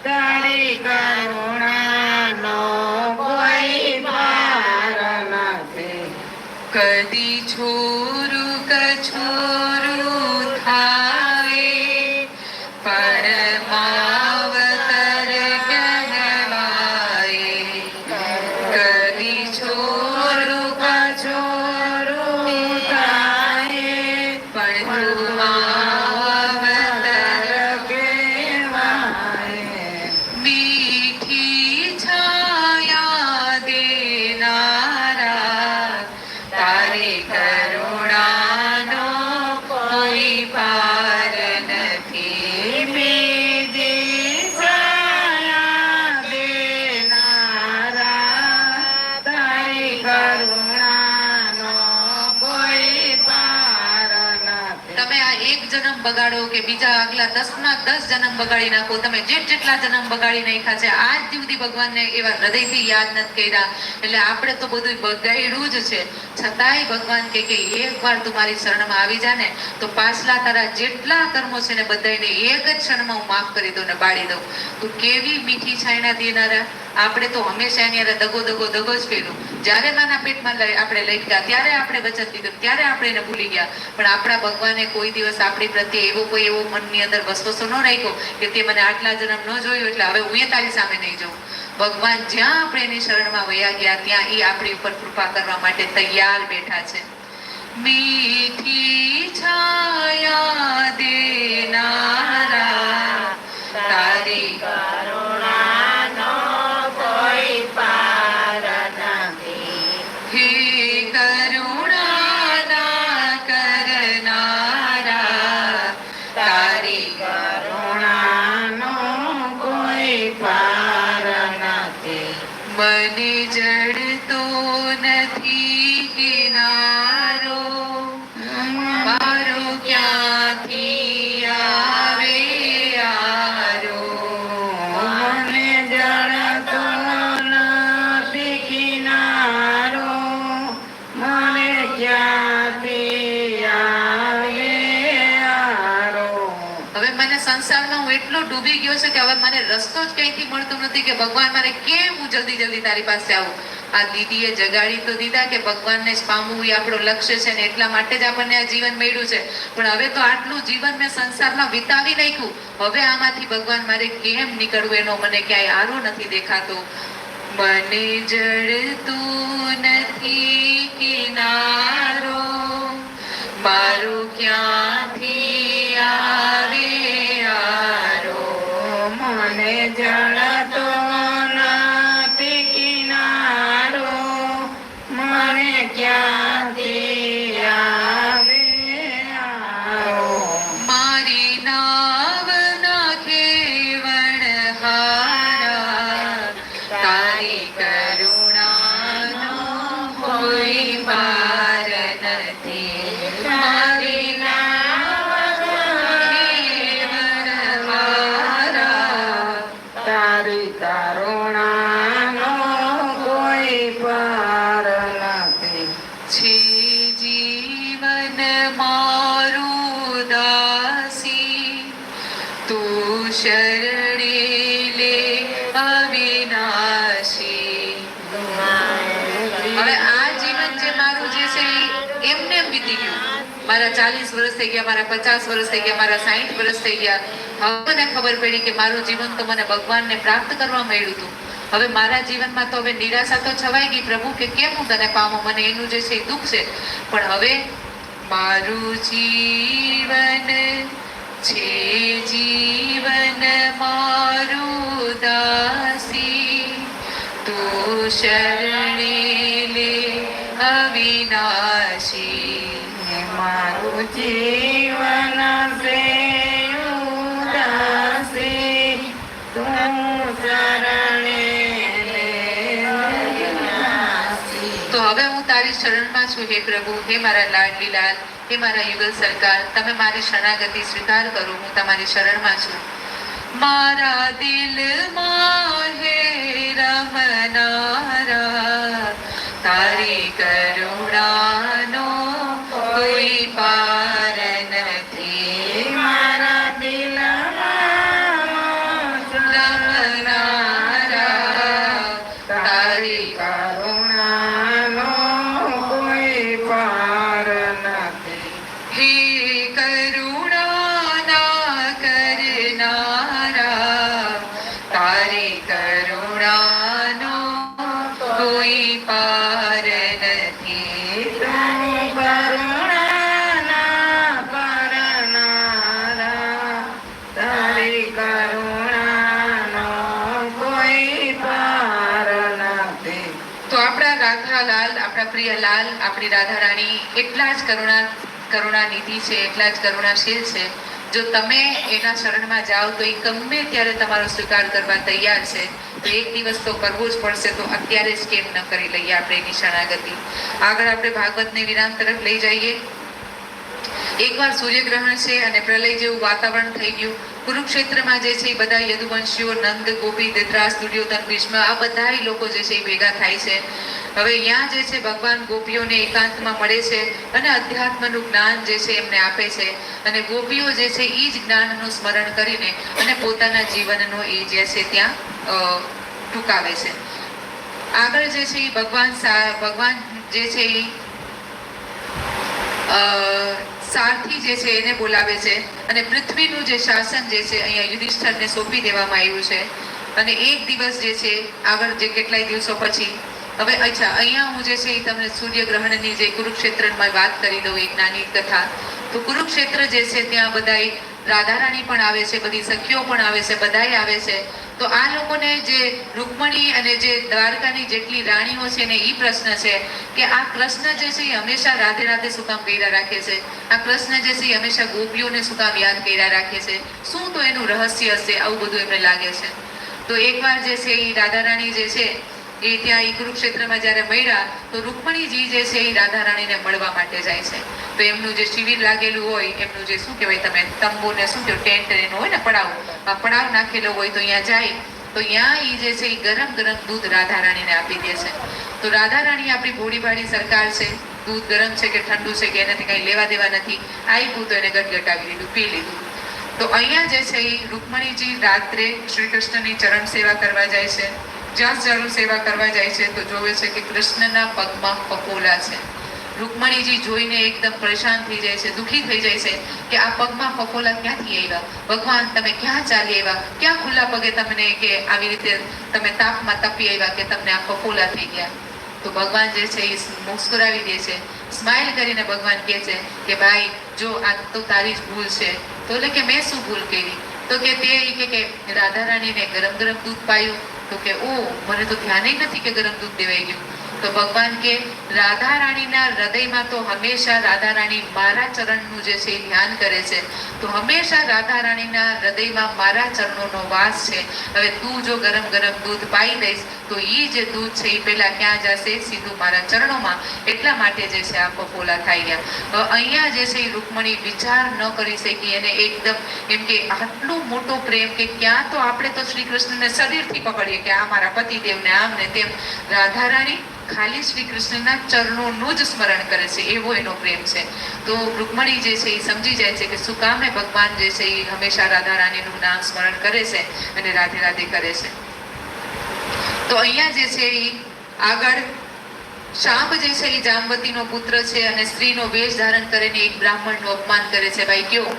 Speaker 1: તારી કરુણાનો કોઈ પાર નથી. કદી છોરું કછોરું થાય, પરમાવતર કહેવાય. કદી છોરું કછોરું થાય, પરમાવતર કહેવાય. મીઠી છાયા દેનારા, તારી કરુણાનો કોઈ પાર નથી. બીજી છાયા દેનારા, તારી કરુણાનો કોઈ પાર નથી. તમે આ એક જન્મ બગાડો કે બીજા આગલા 10 જન્મ બગાડી નાખો, તમે જેટલા જન્મ બગાડી નાખ્યા છે, આજ સુધી ભગવાનને એવા હૃદયથી યાદ નથી કર્યા. એટલે આપણે તો બધું બગાડ્યું જ છે. છતાંય ભગવાન કે એકવાર તું મારી શરણમાં આવી જા ને, તો પાછલા તારા જેટલા કર્મો છે ને બધાને એક જ ક્ષણમાં હું માફ કરી દઉં ને બાળી દઉં. તું કેવી મીઠી છાયણા દેનારા. આપણે તો હંમેશા એની હારે દગો જ કર્યું. જ્યારે માના પેટમાં આપણે લટક્યા ત્યારે આપણે વચન દીધું, ત્યારે આપણે એને ભૂલી ગયા. પણ આપણા ભગવાને કોઈ દિવસ આપણી પ્રત્યે એવો મનની અંદર વસવસો ન રાખ્યો કે તે મને આટલા જન્મ ન જોયો એટલે હવે હું તારી સામે નહીં જાઉં. ભગવાન જ્યાં આપણે એની શરણમાં વયા ગયા ત્યાં એ આપણી ઉપર કૃપા કરવા માટે તૈયાર બેઠા છે. મીઠી છાયા દેનારા, તારી કરુણાનો કોઈ પાર નથી. હે કરુણાના કરનારા, તારી કરુણાનો કોઈ પાર નથી. મને જડતો નથી કિનારો, મારો ક્યાંથી આવે યારો. મને જડતો નથી કિનારો, મને ક્યાંથી આવે યારો. હવે મને સંસારમાં હું એટલો ડૂબી ગયો છે કે હવે મને રસ્તો જ કઈથી મળતો નથી કે ભગવાન મારે કેમ હું જલ્દી તારી પાસે આવું. આ દીદીએ જગાડી તો દીધા કે ભગવાનને જ પામવું એ આપણો લક્ષ્ય છે ને એટલા માટે જ આપણને આ જીવન મળ્યું છે. પણ હવે તો આટલું જીવન મેં સંસારમાં વિતાવી નાખ્યું, હવે આમાંથી ભગવાન મારે કેમ નીકળવું એનો મને ક્યાંય આરો નથી દેખાતો. મને જડતું નથી કિનારો, મારું ક્યાંથી આવે આરો.
Speaker 3: મને જડતો નથી કિનારો, મને ક્યાંથી આવે આરો.
Speaker 1: મારી નાવના ખેવણહારા, તારી કરુણાનો કોઈ પાર નથી. મારી
Speaker 3: તારી કરુણાનો કોઈ પાર નથી.
Speaker 1: છે જીવન મારું દાસી, તું શરણે લે અવિનાશી. હવે આ જીવન જે મારું જે છે એ એમને એમ વીતી ગયું. મારા 40 વર્ષ થઈ ગયા, મારા 50 વર્ષ થઈ ગયા, મારા 60 વર્ષ થઈ ગયા. હવે મને ખબર પડી કે મારું જીવન તો મને ભગવાનને પ્રાપ્ત કરવા મળ્યું હતું. હવે મારા જીવનમાં તો હવે નિરાશા તો છવાઈ ગઈ, પ્રભુ કે કેમ હું તને પામું, મને એનું જે છે એ દુઃખ છે. પણ હવે મારું જીવન છે જીવન મારું દાસી, તું શરણે લે અવિનાશી.
Speaker 3: મારું જીવન છે ઉદાસી, તું શરણે લે અવિનાશી.
Speaker 1: તો હવે હું તારી શરણમાં છું હે પ્રભુ, હે મારા લાડલીલાલ, હે મારા યુગલ સરકાર. તમે મારી શરણાગતિ સ્વીકાર કરો, હું તમારી શરણમાં છું. મારા દિલમાં હે રમનારા, તારી કરુણાનો કોઈ પાર નથી.
Speaker 3: મારા દિલમાં
Speaker 1: રમનારા, તારી
Speaker 3: કરુણાનો કોઈ પાર નથી.
Speaker 1: હે કરુણાના કરનારા, તારી કરુણાનો કોઈ પાર નથી.
Speaker 3: તું કરુણાના કરનારા, તારી કરુણાનો કોઈ પાર નથી.
Speaker 1: તો આપણા રાધાલાલ, આપણા પ્રિય લાલ, આપણી રાધા રાણી એટલા જ કરુણાનિધિ છે, એટલા જ કરુણાશીલ છે. જો તમે એના શરણમાં જાઓ તો એ ગમે ત્યારે તમારો સ્વીકાર કરવા તૈયાર છે. તો એક દિવસ તો કરવો જ પડશે, તો અત્યારે જ કેમ ન કરી લઈએ આપણે એની શરણાગતિ. આગળ આપણે ભાગવતને વિરામ તરફ લઈ જઈએ. એકવાર સૂર્યગ્રહણ છે અને પ્રલય જેવું વાતાવરણ થઈ ગયું. કુરુક્ષેત્રમાં જે છે એ બધા યદુવંશીઓ, નંદ, ગોપી, ધૃતરાષ્ટ્ર, દુર્યોધન, ભીષ્મ, આ બધા લોકો જે છે એ ભેગા થાય છે. હવે અહીંયા જે છે ભગવાન ગોપીઓને એકાંતમાં મળે છે અને અધ્યાત્મનું જ્ઞાન જે છે એમને આપે છે. અને ગોપીઓ જે છે એ જ જ્ઞાનનું સ્મરણ કરીને અને પોતાના જીવનનો એ જે છે ત્યાં ટૂંકાવે છે. આગળ જે છે એ ભગવાન જે છે એ સારથી જે છે એને બોલાવે છે અને પૃથ્વીનું જે શાસન જે છે અહીંયા યુધિષ્ઠિરને સોંપી દેવામાં આવ્યું છે. અને એક દિવસ જે છે આગળ જે કેટલાય દિવસો પછી હવે અચ્છા અહીંયા હું જે છે એ તમને સૂર્યગ્રહણની જે કુરુક્ષેત્રમાં વાત કરી દઉં, એક નાની કથા. તો કુરુક્ષેત્ર જે છે ત્યાં બધાય રાધા રાણી પણ આવે છે, બધી સખીઓ પણ આવે છે, બધાય આવે છે. તો આ લોકોને જે રૂકમણી અને જે દ્વારકાની જેટલી રાણીઓ છે ને એ પ્રશ્ન છે કે આ કૃષ્ણ જે છે એ હંમેશા રાધે રાધે શું કામ કર્યા રાખે છે, આ કૃષ્ણ જે છે એ હંમેશા ગોપીઓને શું કામ યાદ કર્યા રાખે છે, શું તો એનું રહસ્ય હશે, આવું બધું એમને લાગે છે. તો એકવાર જે છે એ રાધા રાણી જે છે એ ત્યાં એ કુરુક્ષેત્રમાં જ્યારે મળ્યા તો રૂકમણીજી જે છે એ રાધા રાણીને મળવા માટે જાય છે. તો એમનું જે શિબિર લાગેલું હોય, એમનું જે શું કહેવાય તમે તંબુ ને શું કહેવાય ટેન્ટ એનું હોય ને પડાવ નાખેલો હોય, તો અહીંયા જાય તો અહીંયા એ જે છે એ ગરમ ગરમ દૂધ રાધા રાણીને આપી દે છે. તો રાધા રાણી આપણી ભોળીભાળી સરકાર છે, દૂધ ગરમ છે કે ઠંડુ છે કે એનાથી કંઈ લેવા દેવા નથી, આપ્યું તો એને ગટગટાવી લીધું, પી લીધું. તો અહીંયા જે છે એ રૂકમણીજી રાત્રે શ્રી કૃષ્ણની ચરણ સેવા કરવા જાય છે. જ્યાં ચરણ સેવા કરવા જાય છે તો જોવે છે કે કૃષ્ણના પગમાં પપોલા છે. રૂકમણીજી જોઈને એકદમ પરેશાન થઈ જાય છે, દુઃખી થઈ જાય છે કે આ પગમાં ફફોલા ક્યાંથી આવ્યા? ભગવાન તમે ક્યાં ચાલી આવ્યા? ક્યાં ખુલ્લા પગે તમને કે આવી રીતે તમે તાપમાં તપી આવ્યા કે તમને આ ફફોલા થઈ ગયા? તો ભગવાન જે છે એ મુસ્કુરાવી દે છે, સ્માઇલ કરીને ભગવાન કહે છે કે ભાઈ જો આ તો તારી જ ભૂલ છે. તો એટલે કે મેં શું ભૂલ કરી? તો કે તે ઈ કે રાધા રાણીને ગરમ ગરમ દૂધ પાયું. તો કે ઓ મને તો ધ્યાન જ નથી કે ગરમ દૂધ દેવાઈ ગયું. તો ભગવાન કે રાધા રાણીના હૃદયમાં તો હંમેશા રાધા રાણી મારા ચરણનું જે છે એ ધ્યાન કરે છે. તો હંમેશા રાધા રાણીના હૃદયમાં મારા ચરણોનો વાસ છે. હવે તું જો ગરમ ગરમ દૂધ પાઈ દઈશ તો એ જે દૂધ છે એ પહેલા ક્યાં જશે? સીધું મારા ચરણોમાં. એટલા માટે જે છે આ ફફોલા થઈ ગયા. અહીંયા જે છે એ રૂકમણી વિચાર ન કરી શકી અને એકદમ એમ કે આટલો મોટો પ્રેમ કે ક્યાં તો આપણે તો શ્રી કૃષ્ણને શરીરથી પકડીએ કે આ મારા પતિદેવને આમ ને તેમ, રાધા રાણી ખાલી શ્રી કૃષ્ણના ચરણોનું જ સ્મરણ કરે છે, એવો એનો પ્રેમ છે. તો રૂકમણી જે છે એ સમજી જાય છે કે શું કામે ભગવાન જે છે એ હંમેશા રાધા રાણીનું નામ સ્મરણ કરે છે અને રાધે રાધે કરે છે. તો અહીંયા જે છે એ આગળ શાંબ જે છે એ જામવતીનો પુત્ર છે અને સ્ત્રીનો વેશ ધારણ કરીને એક બ્રાહ્મણનું અપમાન કરે છે. ભાઈ કયો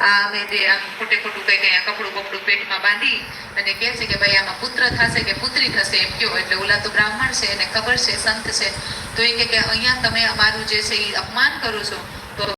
Speaker 1: આ અમે જે આમ ખોટે ખોટું કઈ કઈ કપડું બપડું પેટમાં બાંધી અને કહે છે કે ભાઈ આમાં પુત્ર થશે કે પુત્રી થશે એમ કયો. એટલે ઓલા તો બ્રાહ્મણ છે એને ખબર છે, સંત છે. તો એ કે અહીંયા તમે અમારું જે છે એ અપમાન કરો છો